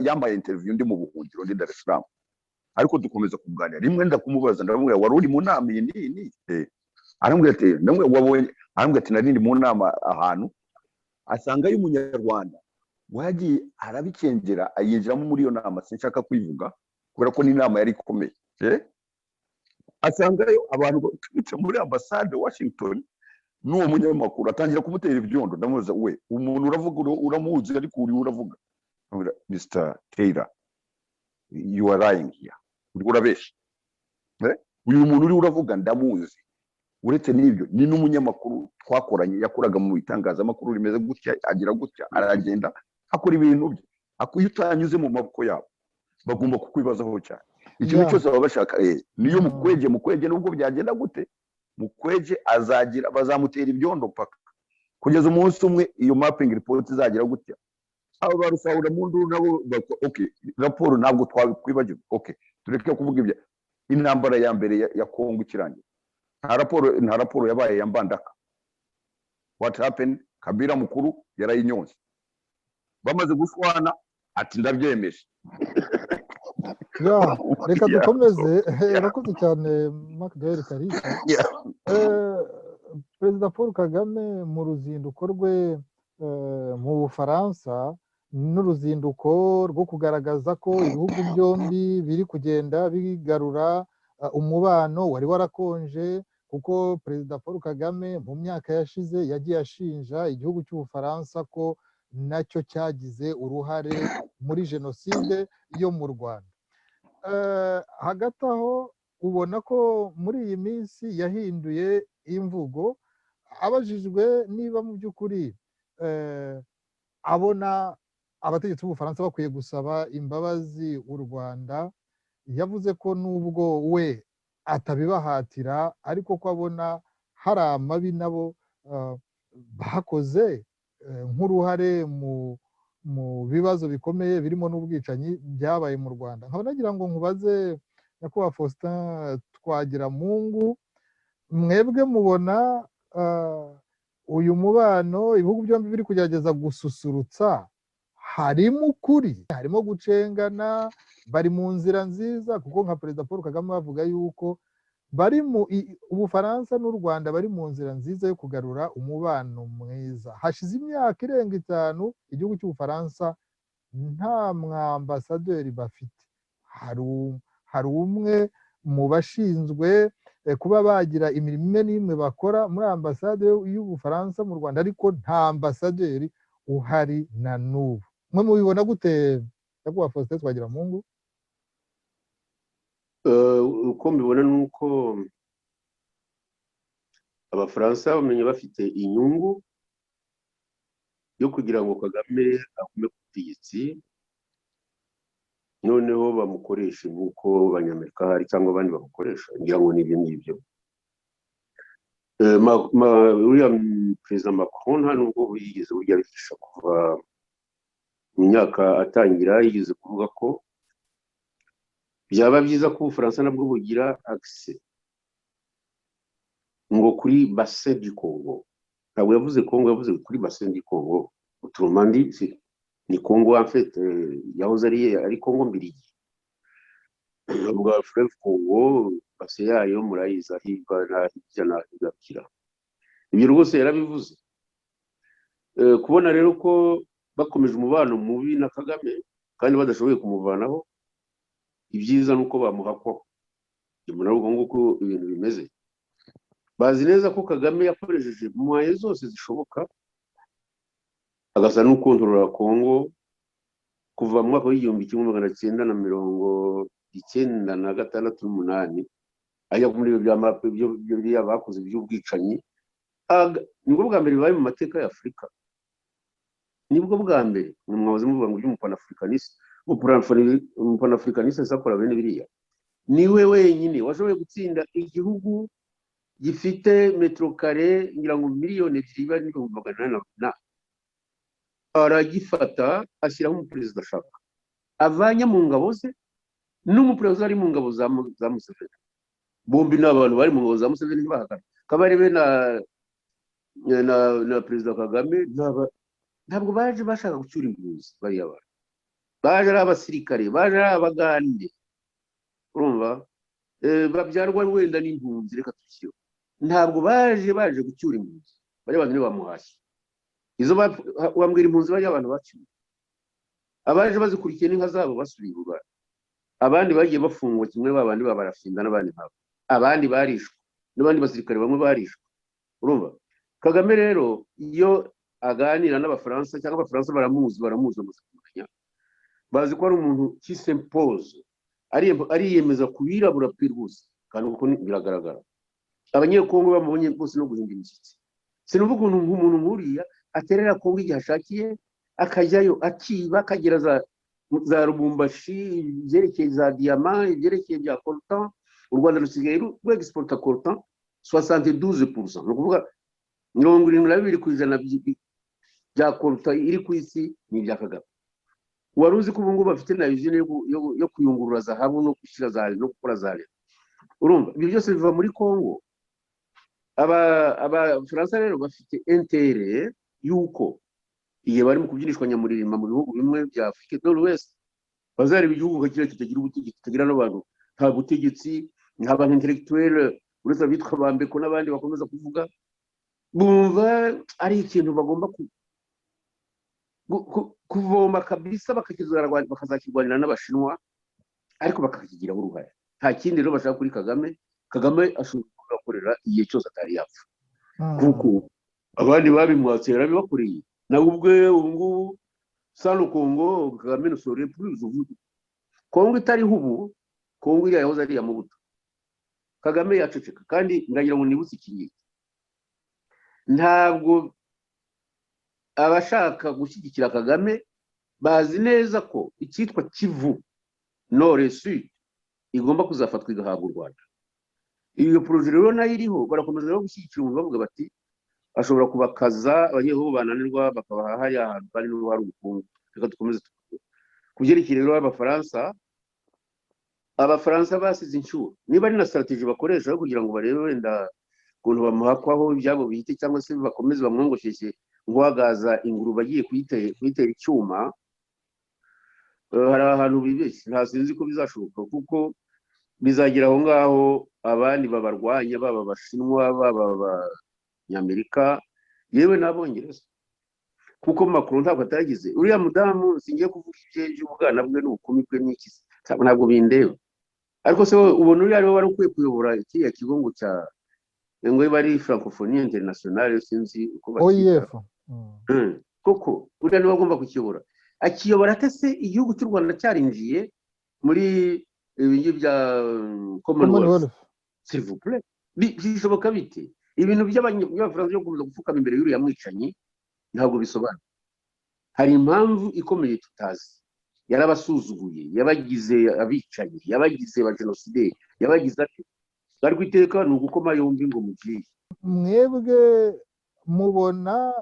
yambaye interview ndi mu buhungiro ndi Dar es Salaam ariko dukomeza kuganira rimwe ndakumubaza ndamubwira wari uri mu nama iyi arambwira ati wabonye arambwira ati narindi mu nama ahantu asanga y'umunyarwanda wagiye arabikengera ayinjiramo muri iyo nama sinshaka kwivuga kubera ko n'inama yari ikomeye asangayo abantu baturutse muri ambasade Washington n'uwo munyamakuru atangira kumutera ibyondo ndamubaza we umuntu uravuga uramuzi ariko uri uravuga Mr Taylor you are lying here uri urabesha uyu muntu uri uravuga ndamuzi uretse n'ibyo ni n'umunyamakuru twakoranye yakoraga mu itangazamakuru rimeze gutya agira gutya aragenda akora ibintu bye akuye utanyuze mu maboko yabo bagomba kukwibazaho cyane ikintu cyose baba bashaka niyo mukweje nubwo byagenda gute mukweje azagira bazamutera ibyondo paka kugeza umunsi umwe iyo mapping report izagira gutya abo barusahura mu nduru nabo okay raporo ntabwo twakwibagiwe okay tureke kuvuga ibyo intambara ya mbere ya Kongo ikirangira nta raporo yabaye ya Mbandaka what happened Kabila mukuru yarayinyonze bamaze gushwana ati ndabyemeje reka dukomeze urakoze cyane Macdel Karisa Perezida Paul Kagame mu ruzinduko rwe mu Bufaransa n'uruzinduko rwo kugaragaza ko ibihugu byombi biri kugenda bigarura umubano wari warakonje kuko Perezida Paul Kagame mu myaka yashize yagiye ashinja igihugu cy'Ubufaransa ko nacyo cyagize uruhare muri jenoside yo mu Rwanda hagati aho ubona ko muri iyi minsi yahinduye imvugo abajijwe niba mu by'ukuri abona abategetsi b'Ubufaransa bakwiye gusaba imbabazi u Rwanda yavuze ko nubwo we atabibahatira ariko ko abona hari amabi nabo bakoze nk'uruhare mu bibazo bikomeye birimo n'ubwicanyi byabaye mu Rwanda nkaba nagira ngo nkubaze nyakubahwa Faustin Twagiramungu mwebwe mubona uyu mubano ibihugu byombi biri kugerageza gususurutsa harimo ukuri harimo gucengana bari mu nzira nziza kuko nka Perezida Paul Kagame bavuga yuko bari mu Ubufaransa n'u Rwanda bari mu nzira nziza yo kugarura umubano mwiza hashize imyaka irenga 5 igihugu cy'Ubufaransa nta mwambasaderi bafite hari umwe mu bashinzwe kuba bagira imirimo imwe n'imwe bakora muri ambasade y'Ubufaransa mu Rwanda ariko nta ambasaderi uhari na n'ubu mwe mubibona gute nyakubahwa Faustin Twagiramungu uko mbibona nuko abafaransa bamenye bafite inyungu yo kugira ngo Kagame agume ku butegetsi noneho bamukoreshe nk'uko abanyamerika hari cyangwa abandi bamukoresha ngira ngo n'ibyo n'ibyo uriya Perezida Macron nta nubwo yigeze burya bifasha kuva mu myaka atangira yigeze kuvuga ko byaba byiza ko Ubufaransa nabwo bugira accès ngo kuri bassin du Congo. Ntabwo yavuze Congo, yavuze kuri bassin du Congo. Autrement dit, ni Congo en fait, yahoze ari Congo mbirigi. Ubwo fleuve Congo bassin yayo murayiza hirwa na hirya na higakira. Ibyo rwose yarabivuze. Kubona rero ko bakomeje umubano mubi na Kagame kandi badashoboye kumuvanaho, ibyiza nuko bamuhakwa. Ibyo nabwo nguko ibintu bimeze. Bazi neza ko Kagame yakoresheje moyens zose zishoboka agasa n'ukontorora Congo kuva mu mwaka w'igihumbi kimwe magana cyenda na mirongo icyenda na gatandatu n'umunani, ajya muri ibyo bakoze by'ubwicanyi. Nibwo bwa mbere bibaye mu mateka ya Afurika. Nibwo bwa mbere mwahoze muvuga ngo by'umupanafricaniste, umupanafricaniste sakora bene biriya. Niwe wenyine washoboye gutsinda igihugu gifite metro kare ngira ngo miliyoni 2.8 aragifata ashyiraho umuperezida ashaka, avanye mu ngabo ze n'umuperezida ari mu ngabo za Museveni. Bombi n'abantu bari mu ngabo za Museveni bahakana. Kabarebe na perezida Kagame ntabwo baje bashaka gucyura impunzi. Bariya bantu baje ari abasirikare, baje ari abagande, urumva, babyarwa wenda n'impunzi. Reka tukiriho, ntabwo baje gucyura impunzi. Bari abantu bamuhashye izo wambwira impunzi bari abantu baciye, abaje bazikurikiye n'inka zabo basubiye u Rwanda. Abandi bagiye bafungwa kimwe, babandi babarafinda n'abandi nkabo, abandi barishwe n'abandi basirikare bamwe barishwe, urumva. Kagame rero iyo aganira n'abafaransa cyangwa abafaransa baramuzi kumenya, bazi ko ari umuntu qui s'impose, ariyemeza kubirabura pe rwose, kandi uko biragaragara. Abanyekongo bamubonye bose no guhinda imishyitsi. Sinuvuga umuntu nkuriya aterera Kongo igihe ashakiye, akajyayo akiba, akagera za Lubumbashi, ibyerekeye za diamant, ibyerekeye bya coltan. U Rwanda rusigaye rwexporta coltan 72%, ni ukuvuga 72% bya coltan iri ku isi ni ibya Kagame. Wari uzi ko ubu ngubu bafite na vision yo kuyungurura zahabu no gushyira no gukora za leta, urumva. Ibyo byose biva muri Kongo. Abafaransa rero bafite intérêt yuko igihe bari mu kubyinishwa nyamuririma mu bihugu bimwe bya Afrique de l'Ouest, bazareba igihugu kakira kitagira ubutegetsi, kitagira n'abantu, nta butegetsi, nk'abantu intellectuel uretse abitwa Bambeko n'abandi bakomeza kuvuga, bumva ari ikintu bagomba kuvoma kabisa, bakazakirwanira n'Abashinwa, ariko bakakigiraho uruhare. Nta kindi rero bashaka kuri Kagame. Kagame ashobora kugakorera igihe cyose atari yapfa, kuko abandi babimwatse yarabibakoreye. Nawe ubwe ubu ngubu sano Congo, Kagame ne saurait plus uvuga Congo itariho ubu, Congo iriya yahoze ari Mubuto. Kagame yaceceka, kandi ndagira ngo nibutse iki, ntabwo abashaka gushyigikira Kagame bazi neza ko icyitwa Kivu Nord Sud igomba kuzafatwa igahabwa u Rwanda. Iyo projet rero nayo iriho, barakomeza no gushyigikira umuntu bavuga bati ashobora kubakaza abanyeho bananirwa bakabaha hari ahantu kandi n'ubu hari ubukungu. Reka dukomeze kubyerekeye rero abafaransa basize inshuro, niba ari na strategie bakoresha kugira ngo barebe wenda ukuntu bamuhakwaho ibyabo bihite, cyangwa se bakomeze bamwongosheshe ngwagaza ingurube agiye kuyitera icyuma. Hari ahantu bibeshye, nta sinzi ko bizashoboka, kuko bizagera aho ngaho abandi babarwanya, baba Abashinwa, baba Abanyamerika, yewe n'Abongereza, kuko Macron ntabwo atagize. Uriya mudamu singiye kuvuga iby'ubwana bwe n'ubukumi bwe n'iki, ntabwo bindeba, ariko se ubona uriya wari ukwiye kuyobora kiriya kigo ngo cya ngo bari Francophonie Internationale, sinzi uko bakita, koko uriya niwe agomba kukiyobora. Akiyobora atese igihugu cy'u Rwanda cyarinjiye muri ibingi bya Commonwealth, s'il vous plaît, bishoboka bite? Ibintu by'Abafaransa byo gukomeza gupfukama imbere y'uriya mwicanyi ntabwo bisobanura. Hari impamvu ikomeye tutazi. Yarabasuzuguye, yabagize abicanyi, yabagize ba genocide, yabagize ati bari kwiteka ni ugukoma yombi ngo mugiye. Mwebwe mubona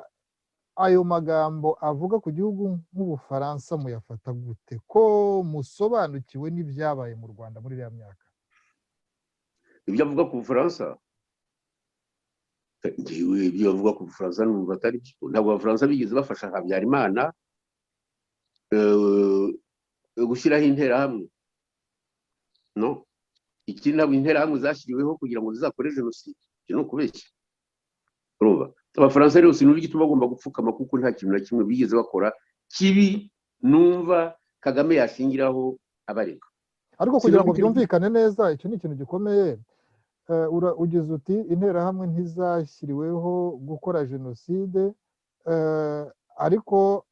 ayo magambo avuga ku gihugu nk'Ubufaransa muyafata gute, ko musobanukiwe n'ibyabaye mu Rwanda muri iriya myaka? Ibyo avuga ku Bufaransa ngewe ibyo bavuga ku Bufaransa numva atari byo. Ntabwo Abafaransa bigeze bafasha Habyarimana gushyiraho interahamwe, no. Ikindi ntabwo interahamwe zashyiriweho kugira ngo zizakore jenoside, ibyo ni ukubeshya. Urumva Abafaransa rero sinumva igituma bagomba gupfukama, kuko nta kintu na kimwe bigeze bakora kibi numva Kagame yashingiraho abareka. Ariko kugira ngo byumvikane neza, icyo ni ikintu gikomeye. Ugize uti interahamwe ntizashyiriweho gukora jenoside, ariko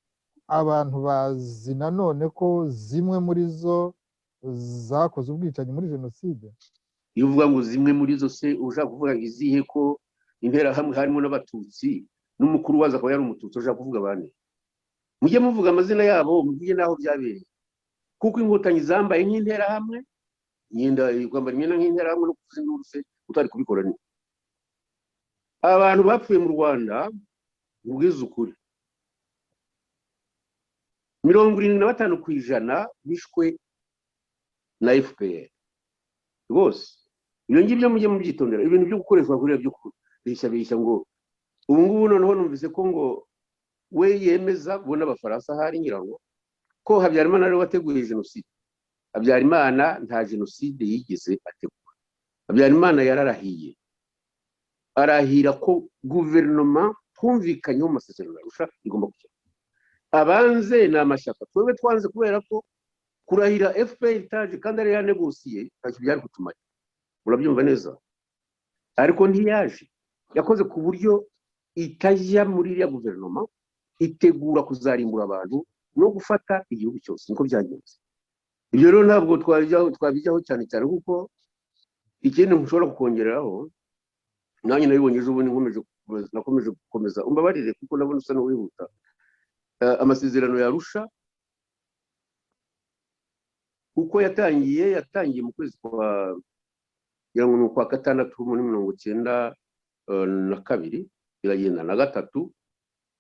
abantu bazi nanone ko zimwe muri zo zakoze ubwicanyi muri jenoside. Iyo uvuga ngo zimwe muri zo, se ushaka kuvuga izihe? Ko interahamwe harimo n'abatutsi, n'umukuru waza akaba yari umututsi, ushaka kuvuga bane? Mujye muvuga amazina yabo, muvuge n'aho byabereye, kuko inkotanyi zambaye nk'interahamwe, kwambara imyenda nk'interahamwe no kuvuza induru se utari kubikora ni abantu bapfuye mu Rwanda. Ubwiza ukuri, 75% bishwe na FPR rwose. Ibyo ngibyo mujye mubyitondera, ibintu byo gukoreshwa kuri byo kubeshya ngo ubu ngubu noneho numvise ko ngo we yemeza kubona Abafaransa hari ngirango ko Habyarimana ari wateguye jenoside. Habyarimana nta jenoside yigeze ategura. Habyarimana yararahiye, arahira ko guverinoma twumvikanyeho mu masezerano y'Arusha igomba kujya. Abanze ni amashyaka, twebwe twanze kubera ko kurahira FPR itaje kandi ari yanegosiye, ntacyo byari kutumara. Murabyumva neza. Ariko ntiyaje, yakoze ku buryo itajya muri iriya guverinoma, itegura kuzarimbura abantu no gufata igihugu cyose. Niko byagenze. Ibyo rero ntabwo twabijyaho cyane cyane, kuko ikindi mushobora kukongereraho, nanjye nabibonye ejo bundi nakomeje gukomeza, umbabarire kuko nabona usa n'uwihuta. Amasezerano y'Arusha uko yatangiye mu kwezi kwa gatandatu muri 1992, biragenda na gatatu,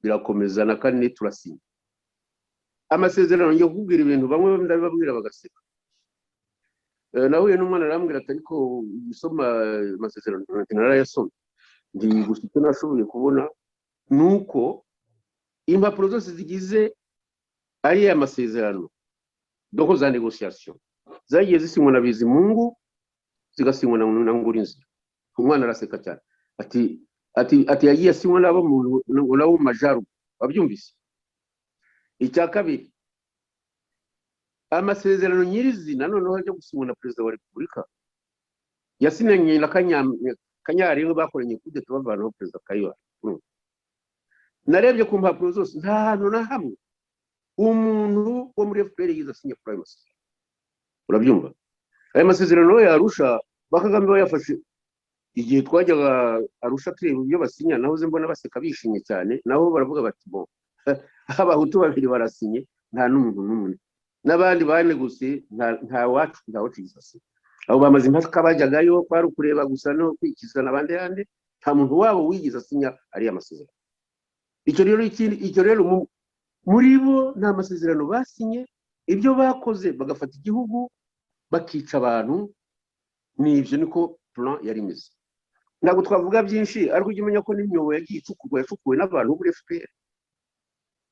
birakomeza na kane, turasinya amasezerano. Ngiye kukubwira ibintu bamwe ndabibabwira bagaseka. Nahuye n'umwana arambwira ati ariko usoma amasezerano narayasomye, ndi gusa icyo nashoboye kubona nuko impapuro zose zigize ari amasezerano doko za negociation zagiye zisinywa na Bizimungu, zigasinywa na Ngurinzira. Umwana araseka cyane ati yagiye asinywa nabo mu majaru. Babyumvise. Icya kabiri, amasezerano nyirizina noneho ajya gusinywa na Perezida wa Repubulika yasinyanye na Kanyari bakoranye kudeta bavanaho Perezida Kayibanda. Narebye ku mpapuro zose nta hantu na hamwe umuntu wo muri FPR yiza asinya kuri ayo masezerano. Urabyumva? Aya masezerano y'Arusha Kagame bayafashe igihe twajyaga Arusha tureba ibyo basinya, nahoze mbona baseka bishimye cyane, naho baravuga bati bo abahutu babiri barasinye, nta n'umuntu n'umwe, n'abandi banegose nta wacu gisasi. Abo bamaze impaka bajyagayo kwari ukureba gusa no kwikiza n'abandi yandi, nta muntu wabo wigize asinya ari amasezerano. Icyo rero muri bo nta masezerano basinye, ibyo bakoze bagafata igihugu bakica abantu. Nibyo niko plan yari imeze. Ntabwo twavuga byinshi, ariko ujye umenya ko n'imyobo yagiye yacukuwe n'abantu muri FPR.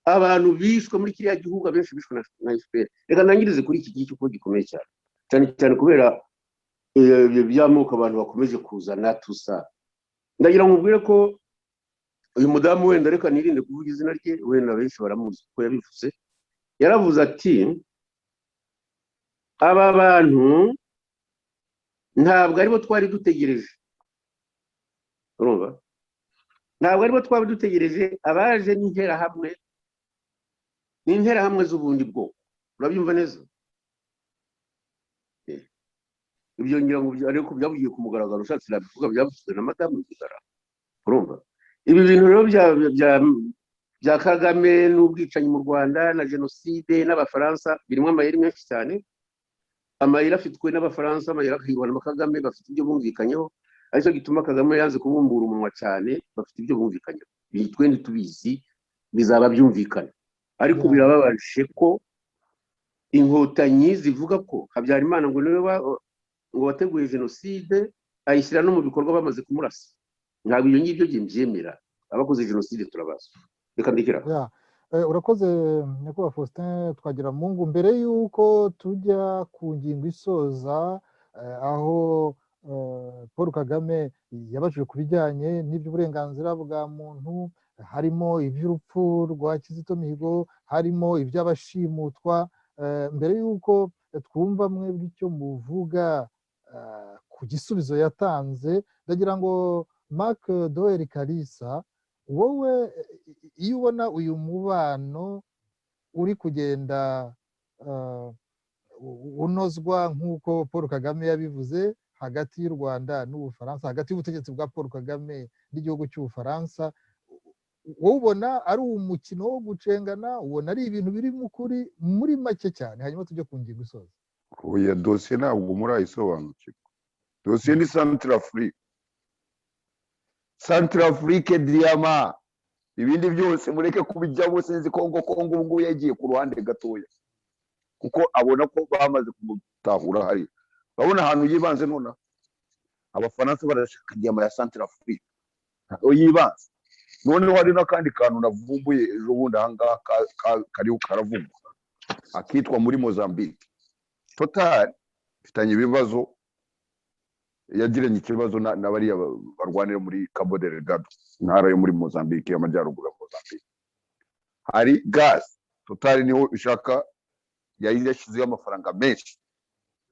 Abantu bishwe muri kiriya gihugu, abenshi bishwe na FPR. Reka nangirize kuri iki gihe kuko gikomeye cyane cyane kubera by'amoko abantu bakomeje kuzana tusa. Ndagira ngo mubwire ko uyu mudamu wenda, reka nirinde kuvuga izina rye, wenda benshi baramuzi ko yabivuze. Yaravuze ati aba bantu ntabwo aribo twari dutegereje. Urumva? Ntabwo aribo twari dutegereje, abaje n'interahamwe z'ubundi bwoko. Urabyumva neza? Ibyo ngira ngo ariko byavugiye ku mugaragaro, ushatse nabivuga byavuzwe na Madamu Rwigara. Urumva? Ibi bintu rero bya Kagame n'ubwicanyi mu Rwanda na jenoside n'Abafaransa birimo amayeri menshi cyane. Amayeri afitwe n'Abafaransa, amayeri akahirwa na Kagame, bafite ibyo bumvikanyeho. Aricyo gituma Kagame yanze kubumbura umunwa cyane, bafite ibyo bumvikanyeho. Bitwe ntitubizi, bizaba byumvikana. Ariko birababaje ko inkotanyi zivuga ko Habyarimana ngo niwe ngo wateguye jenoside, ayishyira no mu bikorwa bamaze kumurasa. ntabwo ibyo ngibyo byemera abakoze jenoside turabazi reka ndekera urakoze nyakubahwa Faustin Twagiramungu mbere y'uko tujya ku ngingo isoza aho Paul Kagame yabajije ku bijyanye n'iby'uburenganzira bwa muntu harimo iby'urupfu rwa Kizito Mihigo harimo iby'abashimutwa mbere y'uko twumva mwebwe icyo muvuga ku gisubizo yatanze ndagira ngo Marc Doel Kalisa wowe iyo ubona uyu mubano uri kugenda unozwa nk'uko Paul Kagame yabivuze hagati y'u Rwanda n'Ubufaransa hagati y'ubutegetsi bwa Paul Kagame n'igihugu cy'Ubufaransa wowe ubona ari umukino wo gucengana ubona ari ibintu biri muri make cyane hanyuma tujye ku ngingo isoza oya dosiye ntabwo murayisobanukirwa dosiye ni Centrafrique diyama ibindi byose mureke kubijyamo sinzi Kongo ubu ngubu yagiye ku ruhande gatoya kuko abona ko bamaze kumutahura hari babona ahantu yibanze none abafaransa barashaka diyama ya Centrafrique yibanze noneho hari n'akandi kantu navumbuye ejo bundi ahangaha kariho karavumbuka akitwa muri Mozambique Total ifitanye ibibazo yagiranye ikibazo na bariya barwanira muri Cabo Delgado intara yo muri Mozambique y'amajyaruguru ya Mozambique hari gas Total niho ishaka yari yashyizeho amafaranga menshi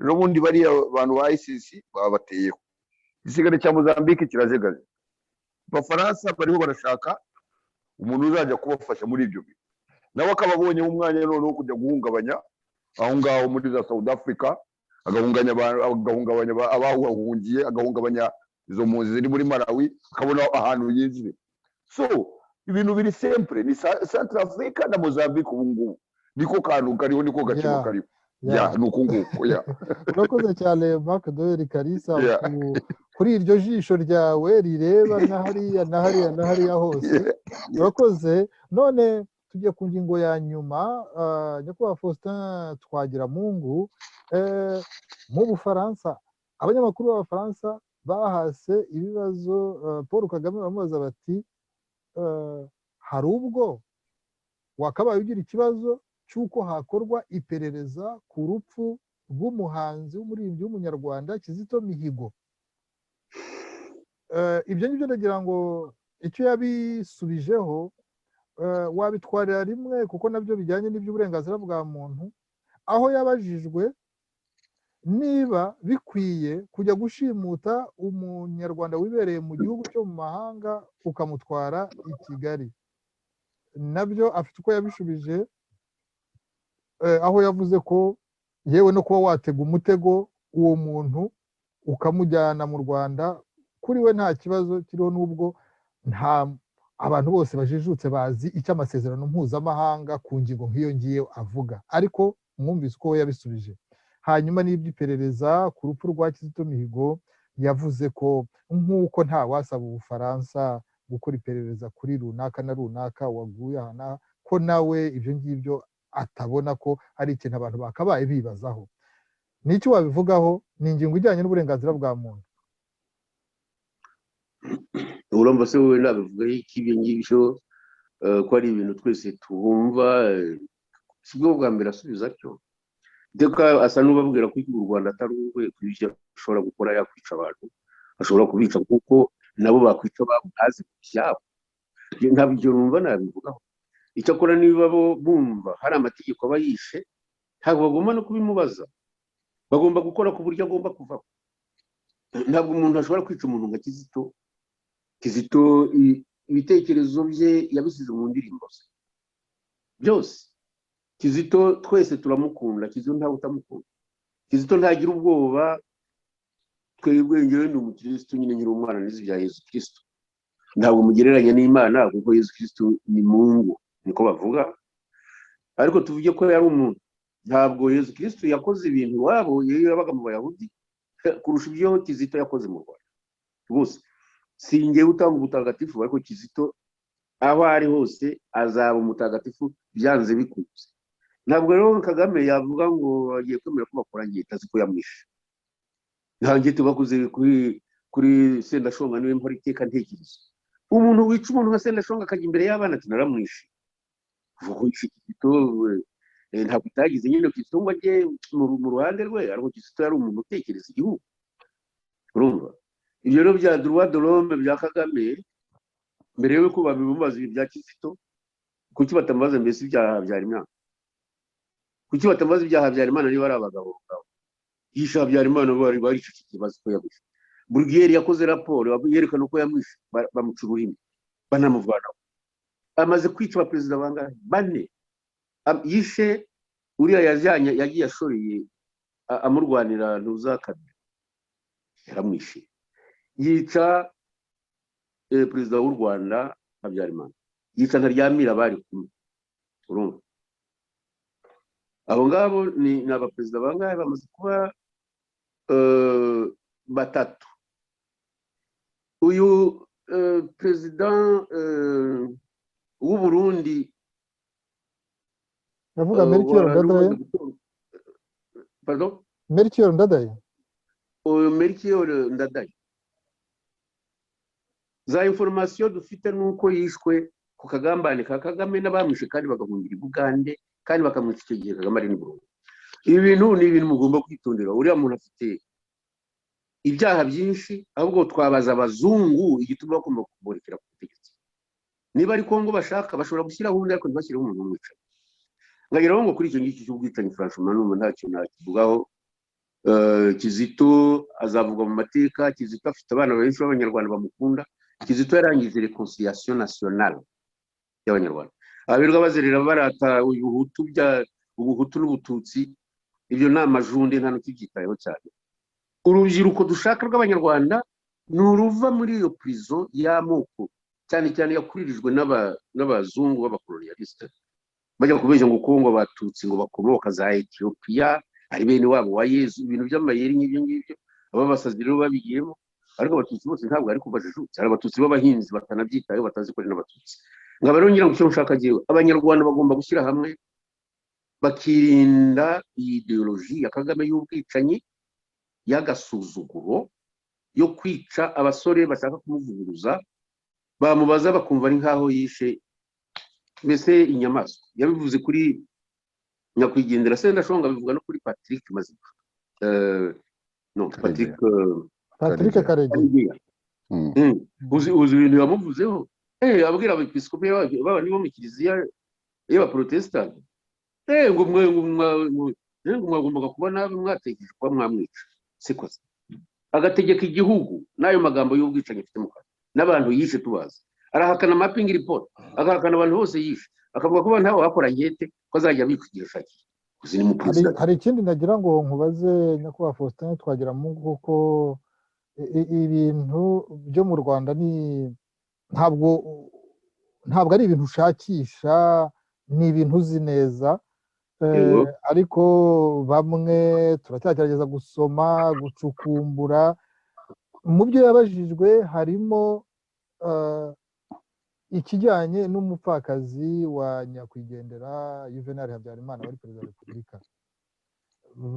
rero bundi bariya abantu ba ICC babateyeho isigare cya Mozambique kirajegaje Abafaransa bariho barashaka umuntu uzajya kubafasha muri ibyo bintu nawe akababonye umwanya noneho kujya guhungabanya aho ngaho muri za South Africa agahungabanya abahungiye agahungabanya izo mpunzi ziri muri Malawi akabona ahantu yinjire so ibintu biri simple ni Centrafrique na Mozambique ubu ngubu niko kantu kariho niko gakino kariho nuko nguko urakoze cyane Marc Doel Kalisa kuri iryo jisho ryawe rireba na hariya hose urakoze none tujye ku ngingo ya nyuma nyakubahwa Faustin Twagiramungu mu Bufaransa abanyamakuru b'Abafaransa bahase ibibazo Paul Kagame bamubaza bati hari ubwo wakabaye ugira ikibazo cy'uko hakorwa iperereza ku rupfu rw'umuhanzi w'umuririmbyi w'umunyarwanda Kizito Mihigo ibyo ngibyo ndagira ngo icyo yabisubijeho wabitwarira rimwe kuko nabyo bijyanye n'iby'uburenganzira bwa muntu aho yabajijwe niba bikwiye kujya gushimuta umunyarwanda wibereye mu gihugu cyo mu mahanga ukamutwara i Kigali nabyo afite uko yabishubije aho yavuze ko yewe no kuba watega umutego uwo muntu ukamujyana mu Rwanda kuri we nta kibazo kiriho n'ubwo nta abantu bose bajijutse bazi icyo amasezerano mpuzamahanga ku ngingo nk'iyo ngiye avuga ariko mwumvise uko we yabisubije hanyuma n'iby'iperereza ku rupfu rwa Kizito Mihigo yavuze ko nk'uko nta wasaba Ubufaransa gukora iperereza kuri runaka na runaka waguye aha ko nawe ibyo ngibyo atabona ko ari ikintu abantu bakabaye bibazaho n'icyo wabivugaho ni ingingo ijyanye n'uburenganzira bwa muntu urumva se wowe nabivugaho iki ibyo ngibyo ko ari ibintu twese tubumva si bwo bwa mbere asubiza atyo ndeka asa n'ubabwira ko u Rwanda atari urwe kubyo ashobora gukora yakwica abantu ashobora kubica kuko nabo bakwica ababo ntazi ku byabo ntabyo numva nabivugaho icyakora niba bo bumva hari amategeko aba yishe ntabwo bagomba no kubimubaza bagomba gukora ku buryo agomba kuvaho ntabwo umuntu ashobora kwica umuntu nka Kizito ibitekerezo bye yabisize mu ndirimbo ze byose Kizito twese turamukunda Kizito ntawe utamukunda Kizito ntagira ubwoba twebwe njyewe ni umukristo nyine nyiri umwana n'izi bya Yesu Kristo ntabwo mugereranya n'Imana kuko Yesu Kristo ni Mungu niko bavuga ariko tuvuge ko yari umuntu ntabwo Yesu Kristo yakoze ibintu wabo yabaga mu Bayahudi kurusha ibyo Kizito yakoze mu Rwanda rwose singe utanga ubutagatifu ariko Kizito aho ari hose azaba umutagatifu byanze bikunze ntabwo rero Kagame yavuga ngo agiye kwemera ko bakora ngiye tazi ko yamwishe ntangiye tubakuze kuri Sendashonga niwe mpora iteka ntekereza umuntu wica umuntu nka Sendashonga akajya imbere y'abana ati naramwishe vuga iki Kizito ntabwo utagize nyine Kizito ngo ajye mu ruhande rwe ariko Kizito yari umuntu utekereza igihugu urumva ibyo rero bya droit de l'homme bya Kagame mbere yuko babimubaza ibya Kizito kuki batamaze mbese ibyaha Habyarimana kuki batamaze ibyaha Habyarimana niba ari abagabo yisha Habyarimana bari baricika ikibazo ko yagusha Burugeri yakoze raporo yerekana uko yamwishe bamuca ururimi banamuvanaho amaze kwica abaperezida bangahe bane yishe uriya yagiye ashoreye amurwanira ntuzakabye yaramwishe yica perezida w'u Rwanda Habyarimana yica Ntaryamira bari kumwe urumva abo ngabo ni abaperezida bangahe bamaze kuba batatu uyu perezida w'u Burundi yavuga Melchior Ndadaye pardon Melchior Ndadaye Melchior Ndadaye za information dufite nuko yishwe ku kagambane ka Kagame n'abamwishe kandi bagahungira i Bugande kandi bakamwica icyo gihe Kagame ari ni Burundi ibi bintu ni ibintu mugomba kwitondera uriya muntu afite ibyaha byinshi ahubwo twabaza abazungu igituma bagomba kuborekera ku butegetsi niba ari Kongo bashaka bashobora gushyiraho undi ariko ntibashyireho umuntu umwicaye ngageraho ngo kuri icyo ngiki cy'ubwicanyi franchement numva nta kintu nakivugaho Kizito azavugwa mu mateka Kizito afite abana benshi b'abanyarwanda bamukunda Kizito yarangije reconciliation nationale y'abanyarwanda abirwa bazerera barata ubuhutu n'ubututsi ibyo ni amajunde nta n'ukibyitayeho cyane urubyiruko dushaka rw'abanyarwanda ni uruva muri iyo prison y'amoko cyane cyane yakuririjwe n'abazungu b'abakolonialiste bajya kubeshya ngo Kongo abatutsi ngo bakomoka za Ethiopia ari bene wabo wa Yezu ibintu by'amayeri nk'ibyo ngibyo aba basazi rero babigiyemo ariko abatutsi bose ntabwo ari kubajijutse hari abatutsi b'abahinzi batanabyitayeho batazi ko ari n'abatutsi ngaba rero ngira ngo icyo nshaka giye abanyarwanda bagomba gushyira hamwe bakirinda ideology ya Kagame y'ubwicanyi y'agasuzuguro yo kwica abasore bashaka kumuvuguruza bamubaza bakumva ari nkaho yishe mbese inyamaswa yabivuze kuri nyakwigendera Sendashonga bivuga no kuri Patrick Mazimpaka no Patrick Karegeya uzi ibintu yamuvuzeho ababwira abepiskopi baba nibo mu kiliziya y'abaprotestant ngo mwagombaga kuba nabi mwatekereje kuba mwamwica sikoze agategeka igihugu n'ayo magambo y'ubwicanyi afite mu kanwa n'abantu yishe tubaza arahakana mapping report agahakana abantu bose yishe akavuga ko ntawe wakora nkete ko azajya bikwigira shaki uzi ni mu president hari ikindi nagira ngo nkubaze nyakubahwa Faustin twagira mu kuko ibintu byo mu Rwanda ni ntabwo ari ibintu ushakisha ni ibintu uzi neza ariko bamwe turacyagerageza gusoma gucukumbura mu byo yabajijwe harimo ikijyanye n'umupfakazi wa nyakwigendera Juvenal Habyarimana wari perezida wa Repubulika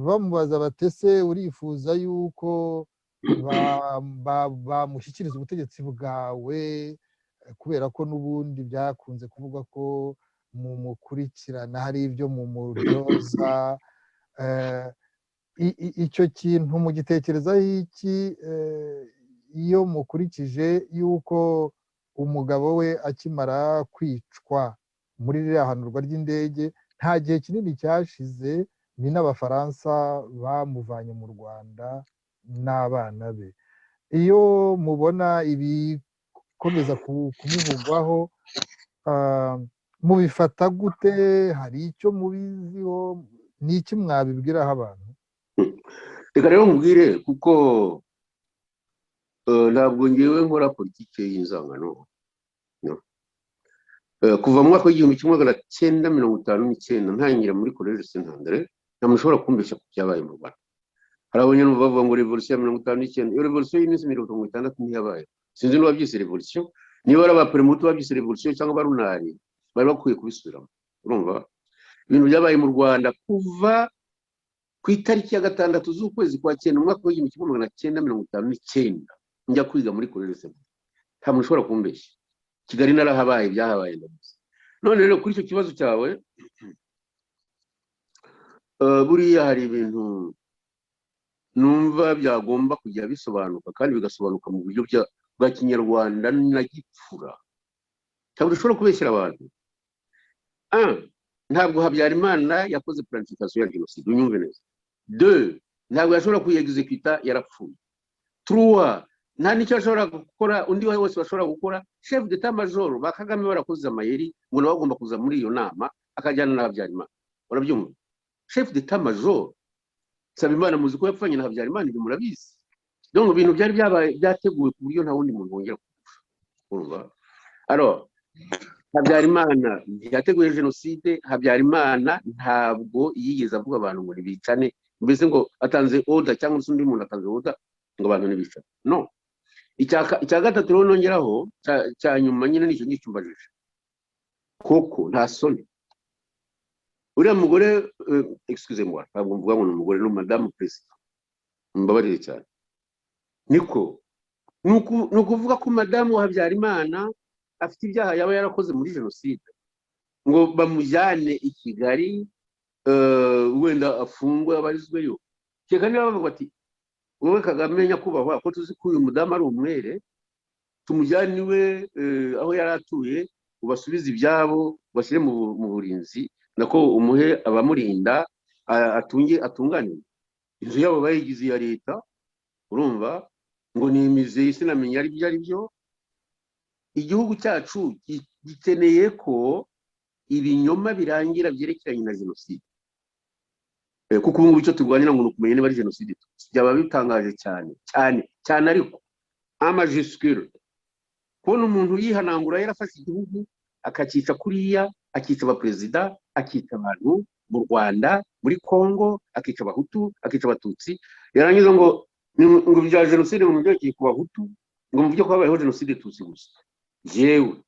bamubaza batese urifuza yuko bamushyikiriza ubutegetsi bwawe kubera ko n'ubundi byakunze kuvuga ko mu mukurikirana hari ibyo mu muryoza icyo kintu mugitekerezaho iki iyo mukurikije yuko umugabo we akimara kwicwa muri ririya hanurwa ry'indege nta gihe kinini cyashize ni n'abafaransa bamuvanye mu Rwanda n'abana be iyo mubona ibikomeza kumuvugwaho mubifata gute hari icyo mubiziho ni iki mwabibwiraho abantu reka rero mubwire kuko ntabwo ngewe nkora politike y'inzangano kuva mu mwaka w'1959 ntangira muri college Saint Andre ntabwo ushobora kumbeshya ku byabaye mu Rwanda hari abanyarwanda bavuga ngo revolution ya 1959 iyo revolution y'iminsi 60 ntiyabaye sinzi niba byise revolution niba ari abapremutu babyise revolution cyangwa barunari bari bakwiye kubisubiramo urumva ibintu byabaye mu Rwanda kuva ku itariki ya 6 z'ukwezi kwa 9 umwaka w'1959 njya kwiga muri college seminari nta muntu ushobora kumbeshya Kigali narahabaye byahabaye ndabizi none rero kuri icyo kibazo cyawe buriya hari ibintu numva byagomba kujya bisobanuka kandi bigasobanuka mu buryo bwa kinyarwanda na gipfura cyangwa ushobora kubeshyira abantu ntabwo Habyarimana yakoze planification ya genocide unyumve neza 2 ntabwo yashobora kuyexecuta yarapfuye 3 nta nicyo ashobora gukora undi wese bashobora gukora chef d'état major ba Kagame barakoze amayeri ngo nawe agomba kuza muri iyo nama akajyana na Habyarimana urabyumva chef d'état major Sabimana muzi ko yapfanye na Habyarimana ibi murabizi donc ibintu byari byateguwe ku buryo nta wundi muntu wongera kumva alors Habyarimana yateguye genocide Habyarimana ntabwo yigeze avuga abantu ngo bicane mbese ngo atanze order cyangwa undi muntu atanze order ngo abantu ntibicane no icya gatatu rero nongeraho cya nyuma nyine nicyo ngicumbajije koko nta soni uriya mugore excuse moi ntabwo mvuga ngo ni umugore no madame president mbabarire cyane niko nukuvuga ko madame wa Habyarimana afite ibyaha yaba yarakoze muri genocide ngo bamujyane i Kigali wenda afungwe abarizweyo cyeka niba bavuga bati wowe Kagame nyakubahwa ko tuzi ko uyu mudamu ari umwere tumujyane iwe aho yari atuye ubasubize ibyabo bashyire mu burinzi nako umuhe abamurinda atungane inzu yabo bayigize ya leta urumva ngo ni imize sinamenya ari byo igihugu cyacu gikeneye ko ibinyoma birangira byerekeranye na genocide kuko ubu icyo turwanira ngo nukumenya niba ari genocide byaba bitangaje cyane ariko amajuscule kubona umuntu yihanangura yarafashe igihugu akakica kuriya akica abaperezida akica abantu mu Rwanda muri Congo akica abahutu akica abatutsi yarangiza ngo bya genocide mu byo ku bahutu ngo mu byo kwabayeho genocide tutsi gusa yewe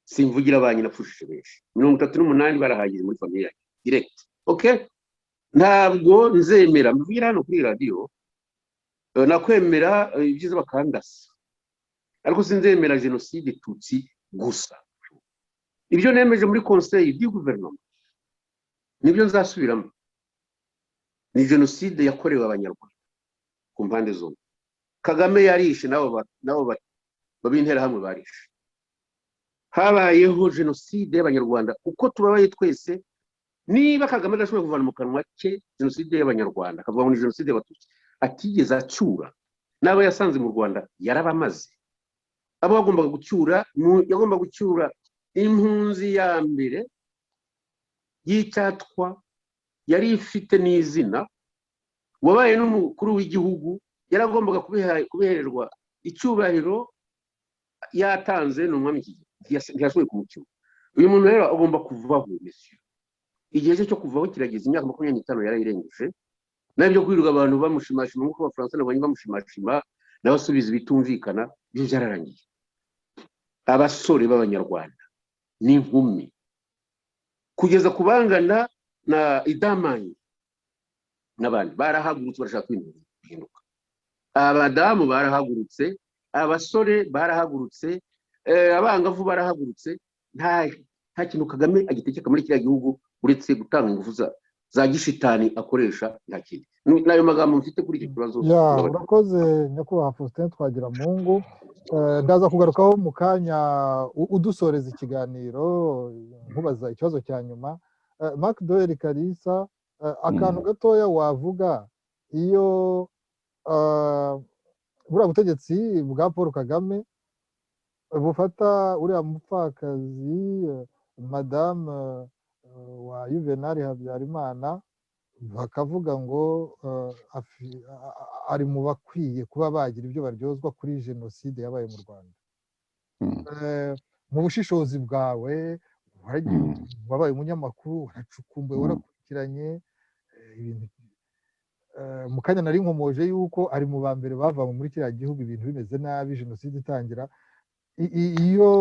simvugira abanyina pfushije benshi 38 barahagize muri famille direct okay ntabwo nzemera mvugira hano kuri radio nakwemera ibyiza bakandasa ariko sinzemera genocide tutsi gusa ibyo nemeje muri conseil du gouvernement nibyo nzasubiramo ni genocide yakorewe abanyarwanda ku mpande zombi Kagame yarishe nabo babintera hamwe barishe habayeho genocide y'abanyarwanda uko tubabaye twese niba Kagame adashoboye kuvana mu kanwa ke genocide y'abanyarwanda akavuga ngo ni genocide y'abatutsi atigeze acyura n'abo yasanze mu Rwanda yarabamaze abo bagombaga gucyura yagomba gucyura impunzi ya mbere y'icyatwa yari ifite n'izina wabaye n'umukuru w'igihugu yaragombaga kubihererwa icyubahiro yatanze n'umwami ntiyashoboye kumucyura uyu muntu rero agomba kuvaho monsieur igihe cyo kuvaho kirageze imyaka 25 yarayirengeje nabyo kwiruka abantu bamushimashima nk'uko abafaransa nabonye bamushimashima n'abasubiza bitumvikana byo byararangiye abasore b'abanyarwanda n'inkumi kugeza kubangana na idamanye n'abandi barahagurutse barashaka kwihinduka abadamu barahagurutse abasore barahagurutse abangavu barahagurutse nta kintu Kagame agitekeka muri kiriya gihugu uretse gutanga ingufu za gishitani akoresha nta kindi nayo magambo mfite kuri iki kibazo urakoze nyakubahwa Faustin Twagiramungu ndaza kugarukaho mu kanya udusoreza ikiganiro nkubaza ikibazo cya nyuma Marc Doel Kalisa akantu gatoya wavuga iyo buriya butegetsi bwa Paul Kagame bufata uriya mupfakazi madame wa Juvenal Habyarimana bakavuga ngo ari mu bakwiye kuba bagira ibyo baryozwa kuri jenoside yabaye mu Rwanda mu bushishozi bwawe wabaye umunyamakuru waracukumbuye warakurikiranye ibintu mu kanya nari nkomoje yuko ari mu ba mbere bava muri kiriya gihugu ibintu bimeze nabi jenoside itangira iyo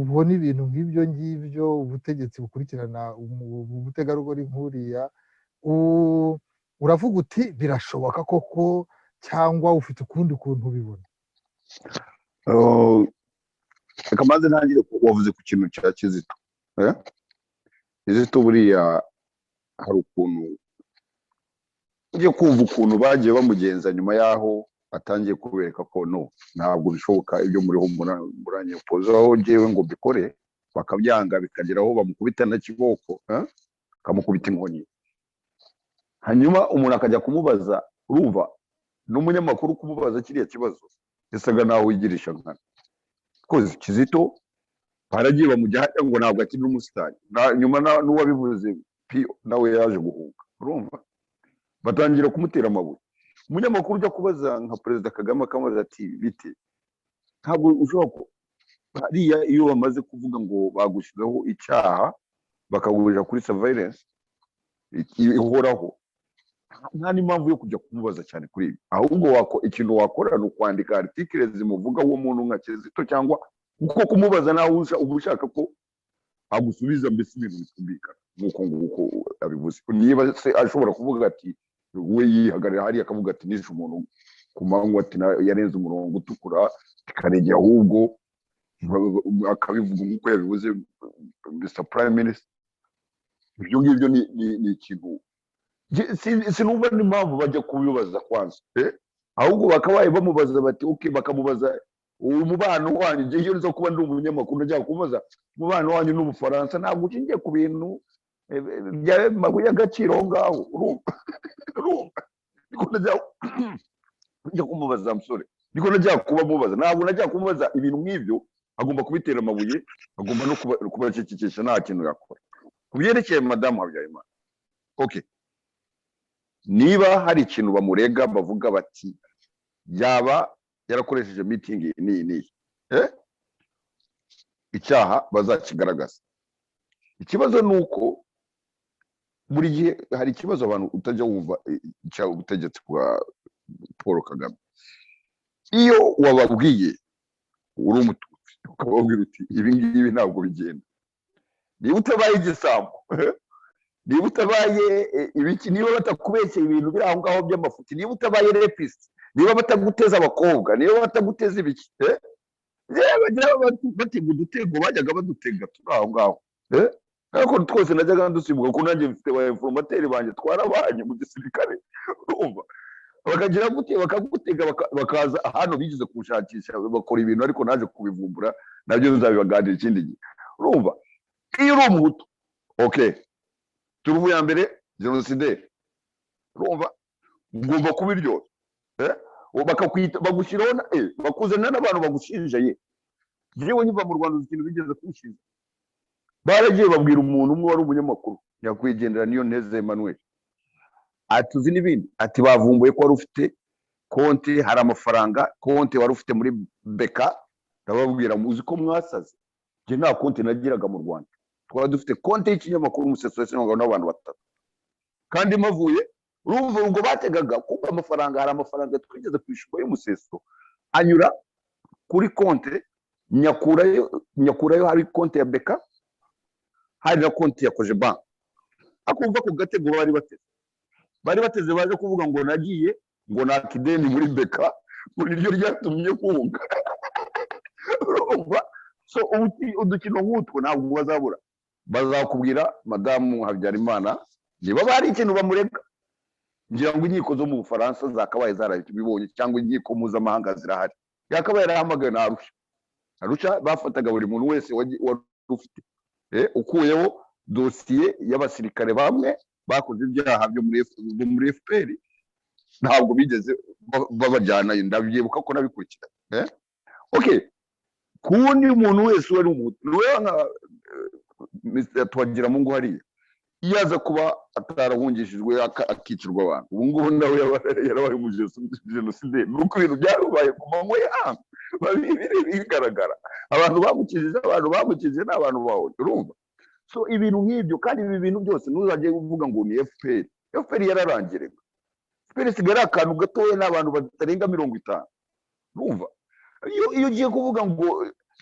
ubona ibintu nk'ibyo ngibyo ubutegetsi bukurikirana ubutegarugori nk'uriya uravuga uti birashoboka koko cyangwa ufite ukundi kuntu ubibona reka maze ntangire wavuze ku kintu cya Kizito. Kizito buriya hari ukuntu ujye kumva ukuntu bagiye bamugenza nyuma yaho atangiye kubereka ko no ntabwo bishoboka ibyo muriho muranye pozo aho ngewe ngo bikore bakabyanga bikageraho bamukubita na kiboko kamukubita inkoni hanyuma umuntu akajya kumubaza urumva n'umunyamakuru kumubaza kiriya kibazo yasaga naho wigirisha nkana koze Kizito baragiye bamujyana ngo ntabwo akiri umusitari nyuma n'uwabivuze nawe yaje guhunga urumva batangira kumutera amabuye umunyamakuru ujya kubaza nka Perezida Kagame akamubaza ati biti ntabwo ushobora hariya iyo bamaze kuvuga ngo bagushyiraho icyaha bakagurira kuri surveillance ihoraho nta n'impamvu yo kujya kumubaza cyane kuri ibi ahubwo ikintu wakora ni ukwandika article zimuvuga uwo muntu nka Kizito cyangwa uko kumubaza nawe uba ushaka ko agusubiza mbese ibintu bitumvikana nk'uko abivuze niba se ashobora kuvuga ati we yihagarara hariya akavuga ati nishe umuntu ku manywa ati yarenze umurongo utukura karegeye ahubwo akabivuga nk'uko yabivuze Mr Prime Minister ibyo ngibyo ni ikintu sinumva n'impamvu bajya kubibaza kwanza ahubwo bakabaye bamubaza bati okay bakamubaza umubano wanyu ngiye nzo kuba ndi umunyamakuru najya kumubaza umubano wanyu n'Ubufaransa ntabwo ukingiye ku bintu mabuye agaciro ngaho urumva niko najya kumubaza musore niko najya kuba mubaza ntabwo najya kumubaza ibintu nk'ibyo agomba kubitera amabuye agomba no kubacecekesha nta kintu yakora kubyerekeye Madamu Habyarimana okay niba hari ikintu bamurega bavuga bati yaba yarakoresheje meeting ni icyaha bazakigaragaza ikibazo nuko buri gihe hari ikibazo abantu utajya wumva icyaha ubutegetsi bwa Paul Kagame iyo wababwiye uri umututsi ukababwira uti ibi ngibi ntabwo bigenda niba utabaye igisambo niba utabaye ibiki niba batakubeshye ibintu biri aho ngaho by'amafuti niba utabaye rapist niba bataguteza abakobwa niba bataguteza ibiki batiga udutego bajyaga badutega turi aho ngaho ariko twose najyaga dusimbuka ko nanjye mfite ba informateri banjye twarabanye mu gisirikare urumva bakagira gute bakagutega bakaza hano bigize kushakisha bakora ibintu ariko naje kubivumbura nabyo nzabibaganira ikindi gihe urumva iyo uri umuhutu okay turuvu ya mbere genocide urumva ngomba kubiryoza bakakwita bagushyiraho bakuzana n'abantu bagushinja ye yewe niba mu Rwanda ikintu bigeze kunshinja baragiye babwira umuntu umwe wari umunyamakuru yakwigendera niyo Neze Emmanuel atuzi n'ibindi ati bavumbuye ko wari ufite konti hari amafaranga konti wari ufite muri beka ndababwira muzi ko mwasaze je nta konti nagiraga mu Rwanda twari dufite konti y'ikinyamakuru Umuseso yasinwaga n'abantu batatu kandi mavuye urumva ngo bategaga kuko amafaranga hari amafaranga twigeze kwishurwa y'Umuseso anyura kuri konti nyakurayo hari konti ya beka hari na konti ya Cogebanque akumva ko gatego bari bateze baje kuvuga ngo nagiye ngo nakideni muri beka muri ryo ryatumye kunga urumva so udukino nk'utwo ntabwo bazabura bazakubwira Madamu Habyarimana niba bari ikintu bamurega ngira ngo inkiko zo mu Bufaransa zakabaye zarabibonye cyangwa inkiko mpuzamahanga zirahari yakabaye yarahamagaye na Arusha bafataga buri muntu wese wari ufite ukuyeho dosiye y'abasirikare bamwe bakoze ibyaha byo muri FPR ntabwo bigeze babajyana ndabyibuka ko nabikurikira okay kundi umuntu wese wari umutu twagira mu ngo hariya yaza kuba atarahungishijwe akicirwa abantu ubu ngubu nawe yarabaye mu genocide nuko ibintu byarubaye ku manywa y'ahantu bigaragara abantu bamukijije n'abantu bawe urumva so ibintu nk'ibyo kandi ibi bintu byose ntuzajye uvuga ngo ni FPR yararangirega FPR sigara akantu gatoya n'abantu batarenga 50 urumva iyo ugiye kuvuga ngo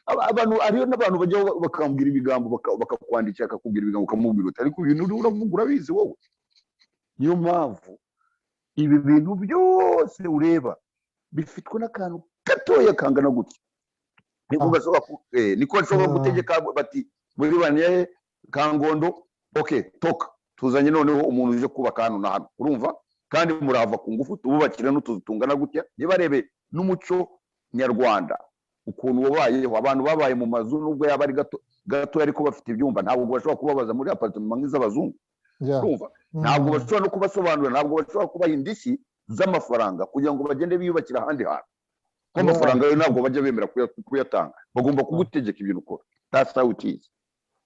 abantu ariyo n'abantu bajya bakambwira ibigambo bakakwandikira akakubwira ibigambo ukamubwira uti ariko ibintu uravuga urabizi wowe niyo mpamvu ibi bintu byose ureba bifitwe n'akantu gatoya kangana gutya niko bashobora gutegeka bati muri bane Kangondo okay toka tuzanye noneho umuntu uje kubaka hano na hano urumva kandi murava ku ngufu tububakira n'utuzu tungana gutya nibarebe n'umuco nyarwanda ukuntu wabayeho abantu babaye mu mazu nubwo yaba ari gato ariko bafite ibyumba ntabwo bashobora kubabaza muri apartment nk'iz'abazungu urumva ntabwo bashobora no kubasobanurira ntabwo bashobora kubaha indishyi z'amafaranga kugira ngo bagende biyubakira ahandi hantu ko amafaranga yo ntabwo bajya bemera kuyatanga bagomba kugutegeka ibintu ukora that's how it is.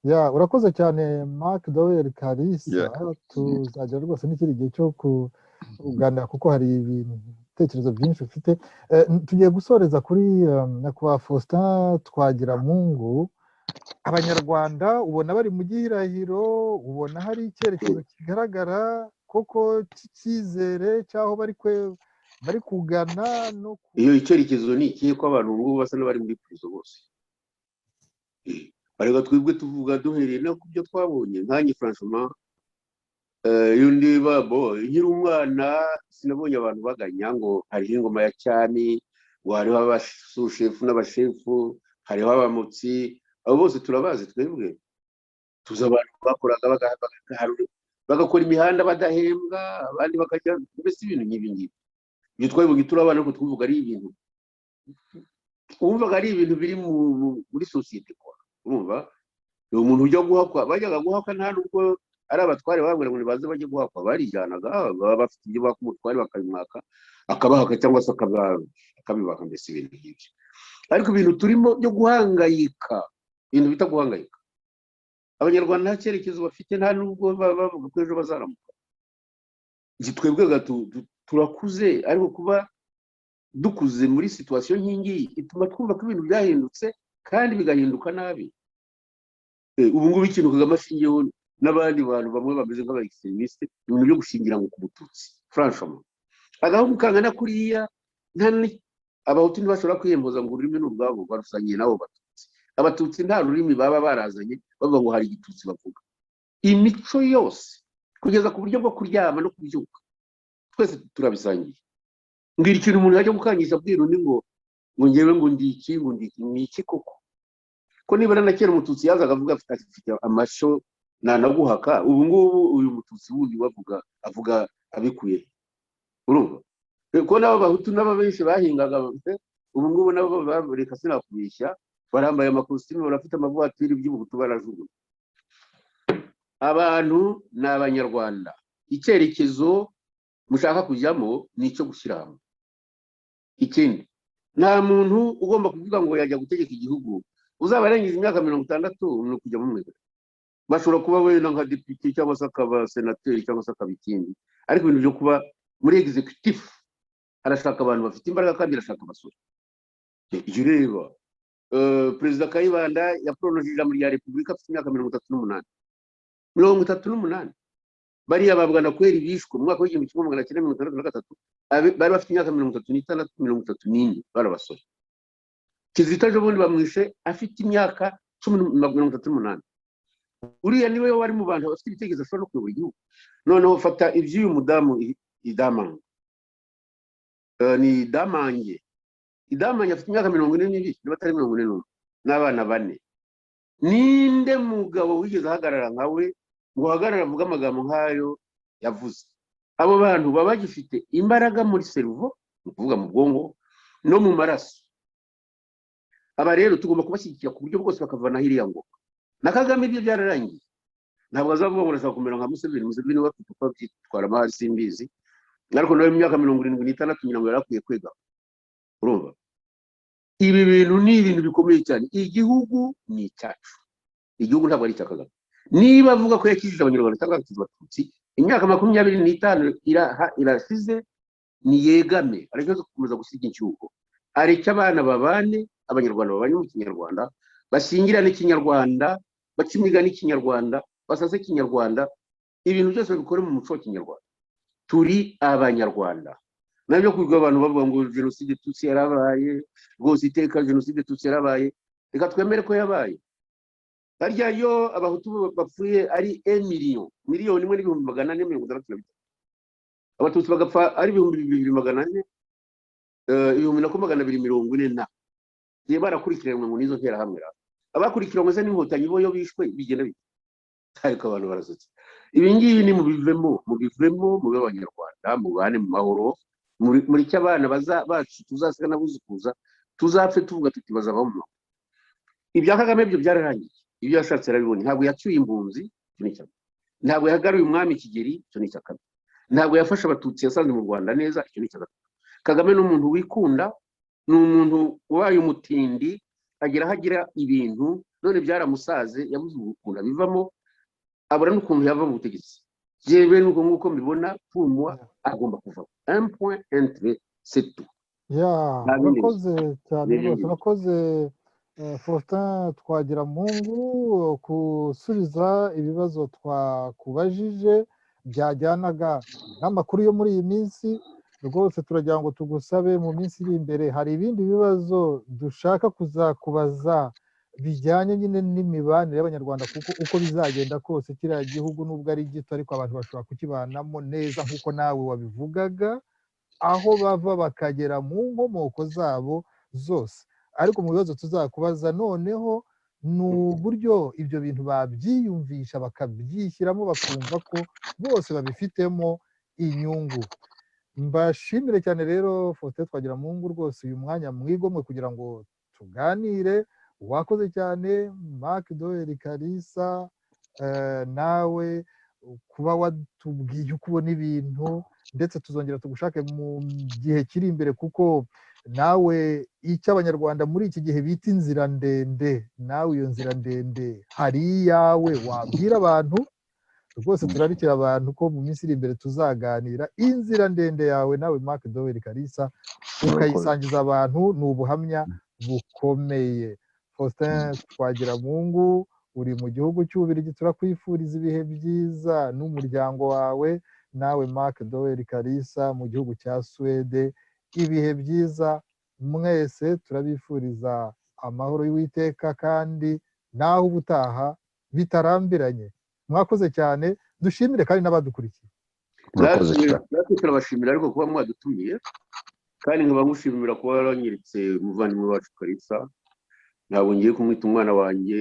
Urakoze cyane Mark Dowell Kalisa tuzagera rwose n'ikindi gihe cyo kuganira kuko hari ibitekerezo byinshi ufite tugiye gusoreza kuri nyakubahwa Faustin Twagiramungu abanyarwanda ubona bari mu gihirahiro ubona hari icyerekezo kigaragara koko cy'icyizere cyaho bari kugana no iyo icyerekezo ni ikihe ko abantu ngubu basa n'abari muri prison bose ariko twebwe tuvuga duhereye no kubyo twabonye nkanyi franchement yundi babo nkiri umwana sinabonye abantu baganya ngo hariho ingoma ya cyami ngo hariho abashefu n'abashefu hariho abamutsi abo bose turabazi twebwe tuzi abantu bakoraga bagakora imihanda badahembwa abandi bakajya mbese ibintu nk'ibi ngibi ibyo twabibonye turabana ko twivuga ari ibintu wumvaga ari ibintu biri muri sosiyete kwa urumva umuntu ujya guhakwa bajyaga guhakwa nta nubwo ari abatware babwira ngo nibaze bajye guhakwa barijyanaga baba bafite ibyo baka umutware bakabimwaka akabahaka cyangwa se akabibaka mbese ibintu nk'ibyo ariko ibintu turimo byo guhangayika ibintu bita guhangayika abanyarwanda nta cyerekezo bafite nta nubwo bavuga ko ejo bazaramuka twebwe turakuze ariko kuba dukuze muri situation nk'ingiyi ituma twumva ko ibintu byahindutse kandi bigahinduka nabi ubu ngubu ikintu Kagame ashingiyeho n'abandi bantu bamwe bameze nk'aba-extremiste ibintu byo gushingira ngo ku Bututsi franchement agahugu kangana kuriya abahutu ntibashobora kwiyemboza ngo ururimi n'urwabo barusangiye nabo Batutsi abatutsi nta rurimi baba barazanye bavuga ngo hari igitutsi bavuga imico yose kugeza ku buryo bwo kuryama no kubyuka twese turabisangiye ngira ikintu umuntu yajya gukangisha abwira undi ngo ngewe ngo ndi iki ni iki koko ko nibara na kera umututsi yazaga avuga afite amasho nanaguhaka ubu ngubu uyu mututsi wundi avuga abikuye urumva ko nabo bahutu nabo benshi bahingaga ubu ngubu nabo bareka sinakubishya barambaye amakositimu barafite amavuatiri by'ubuhutu barajugunya abantu ni abanyarwanda icyerekezo mushaka kujyamo ni icyo gushyira hamwe ikindi nta muntu ugomba kuvuga ngo yajya gutegeka igihugu uzaba arengeje imyaka 60 ni ukujya mu mwego bashobora kuba wenda nka depite cyangwa se akaba senateri cyangwa se akaba ikindi ariko ibintu byo kuba muri executive arashaka abantu bafite imbaraga kandi arashaka abasore iyo reba perezida Kayibanda yapronoje ijambo rya repubulika afite imyaka 38 bariya babwana kweri bishwe mu mwaka w'igihumbi 1963 bari bafite imyaka 36 34 barabasore Kizito Jobundi bamwishe afite imyaka 38 uriya niwe wari mu bantu bafite ibitekerezo ashobora no kuyobora igihugu noneho fata iby'uyu mudamu Idamange ni Idamange afite imyaka 42 n'abatari 41 n'abana 4 ninde mugabo wigeze ahagarara nkawe ngo hagarara avuga amagambo nkayo yavuze abo bantu baba bagifite imbaraga muri cerveau kuvuga mu bwongo no mu maraso aba rero tugomba kubashyigikira ku buryo bwose bakavana hiriya ngo na Kagame ibyo byararangiye ntabwo azavuga ngo arashaka kumera nka Museveni bafite uko byitwara amahari simbizi ariko nawe mu myaka 76 kugira ngo yarakwiye kwega urumva ibi bintu ni ibintu bikomeye cyane igihugu ni icyacu igihugu ntabwo ari icya Kagame niba avuga ko yakijije abanyarwanda cyangwa akizwa Abatutsi imyaka 25 irashize ni yegame ariko gukomeza gusiga icyuho areke abana babane abanyarwanda babanye mu kinyarwanda bashyingirane ikinyarwanda bacimigana ikinyarwanda basase ikinyarwanda ibintu byose bikore mu muco w'ikinyarwanda turi abanyarwanda nabyo kwiga abantu bavuga ngo jenoside Tutsi yarabaye rwose iteka jenoside Tutsi yarabaye reka twemere ko yabaye harya yo abahutu bapfuye ari 1 miliyoni imwe n'ibihumbi 463 abatutsi bagapfa ari 2400 ibihumbi na magana abiri mirongo ine na barakurikiranwe ngo n'izo nterahamwe abakurikiranwe se n'inkotanyi bo yo bishwe bigenda bite ariko abantu barasutse ibi ngibi ni mubivemo mube abanyarwanda mubane mu mahoro muri cy'abana bacu tuzasiga nabuzukuza tuzapfe tuvuga tuti bazabamo ibya Kagame byo byararangiye ibyo yashatse arabibonye ntabwo yacyuye impunzi cyo ni cyane ntabwo yagaruye umwami Kigeli cyo ni cyakabiri ntabwo yafasha abatutsi yasanze mu Rwanda neza cyo ni cyakabiri Kagame ni umuntu wikunda ni umuntu wabaye umutindi agira hagira ibintu none byaramusaze yabuze ukuntu bivamo abura n'ukuntu yava mu butegetsi jewe nuko nguko mbibona pumwa agomba kuva 1.1 c'est tout urakoze cyane rwose urakoze Faustin Twagiramungu gusubiza ibibazo twakubajije byajyanaga n'amakuru yo muri iyi minsi rwose turagira ngo tugusabe mu minsi iri imbere hari ibindi bibazo dushaka kuzakubaza bijyanye nyine n'imibanire y'abanyarwanda kuko uko bizagenda kose kiriya gihugu nubwo ari gito ariko abantu bashobora kukibanamo neza nk'uko nawe wabivugaga aho bava bakagera mu nkomoko zabo zose ariko mu bibazo tuzakubaza noneho ni uburyo ibyo bintu babyiyumvisha bakabyishyiramo bakumva ko bose babifitemo inyungu mbashimire cyane rero Faustin Twagiramungu rwose uyu mwanya mwigomwe kugira ngo tuganire wakoze cyane Marc Doel Kalisa nawe kuba watubwiye uko ubona ibintu ndetse tuzongera tugushake mu gihe kiri imbere kuko nawe icyo abanyarwanda muri iki gihe bita inzira ndende nawe iyo nzira ndende hari iyawe wabwira abantu rwose turarikira abantu ko mu minsi iri imbere tuzaganira inzira ndende yawe nawe Marc Doel Kalisa ukayisangiza abantu ni ubuhamya bukomeye Faustin Twagiramungu uri mu gihugu cy'Ububiligi turakwifuriza ibihe byiza n'umuryango wawe nawe Marc Doel Kalisa mu gihugu cya Suwede ibihe byiza mwese turabifuriza amahoro y'Uwiteka kandi naho ubutaha bitarambiranye mwakoze cyane dushimire kandi n'abadukurikiye natwe turabashimira ariko kuba mwadutumiye kandi nkaba ngushimira kuba waranyeretse umuvandimwe wacu Kalisa ntabwo ngiye kumwita umwana wanjye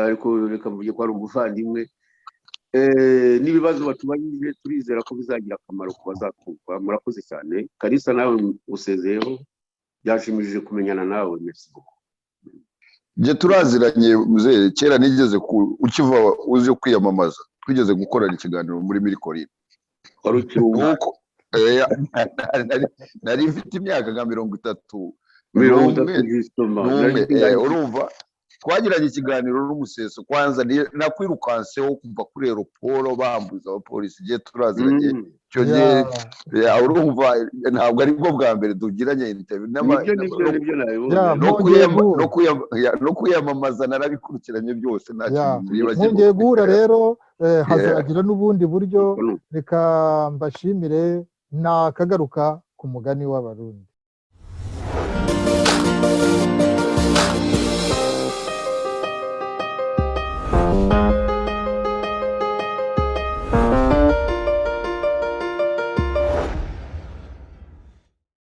ariko reka mvuge ko ari umuvandimwe n'ibibazo batubajije turizera ko bizagira akamaro ku bazakumva murakoze cyane Kalisa nawe usezeyeho byashimishije kumenyana nawe merci beaucoup je turaziranye muzee kera nigeze ukiva uzi kwiyamamaza twigeze gukorana ikiganiro muri Mirikorine wari ukiruhuko nari mfite imyaka nka 30 urumva twagiranye ikiganiro n'umuseso kwanza nakwirukanseho kuva kuri aeroport bambuza abapolisi je turaziranye cyo gihe urumva ntabwo ari bwo bwa mbere tugiranye interview no kwiyamamaza narabikurikiranye byose ngiye guhura rero hazagira n'ubundi buryo reka mbashimire nakagaruka ku mugani w'abarundi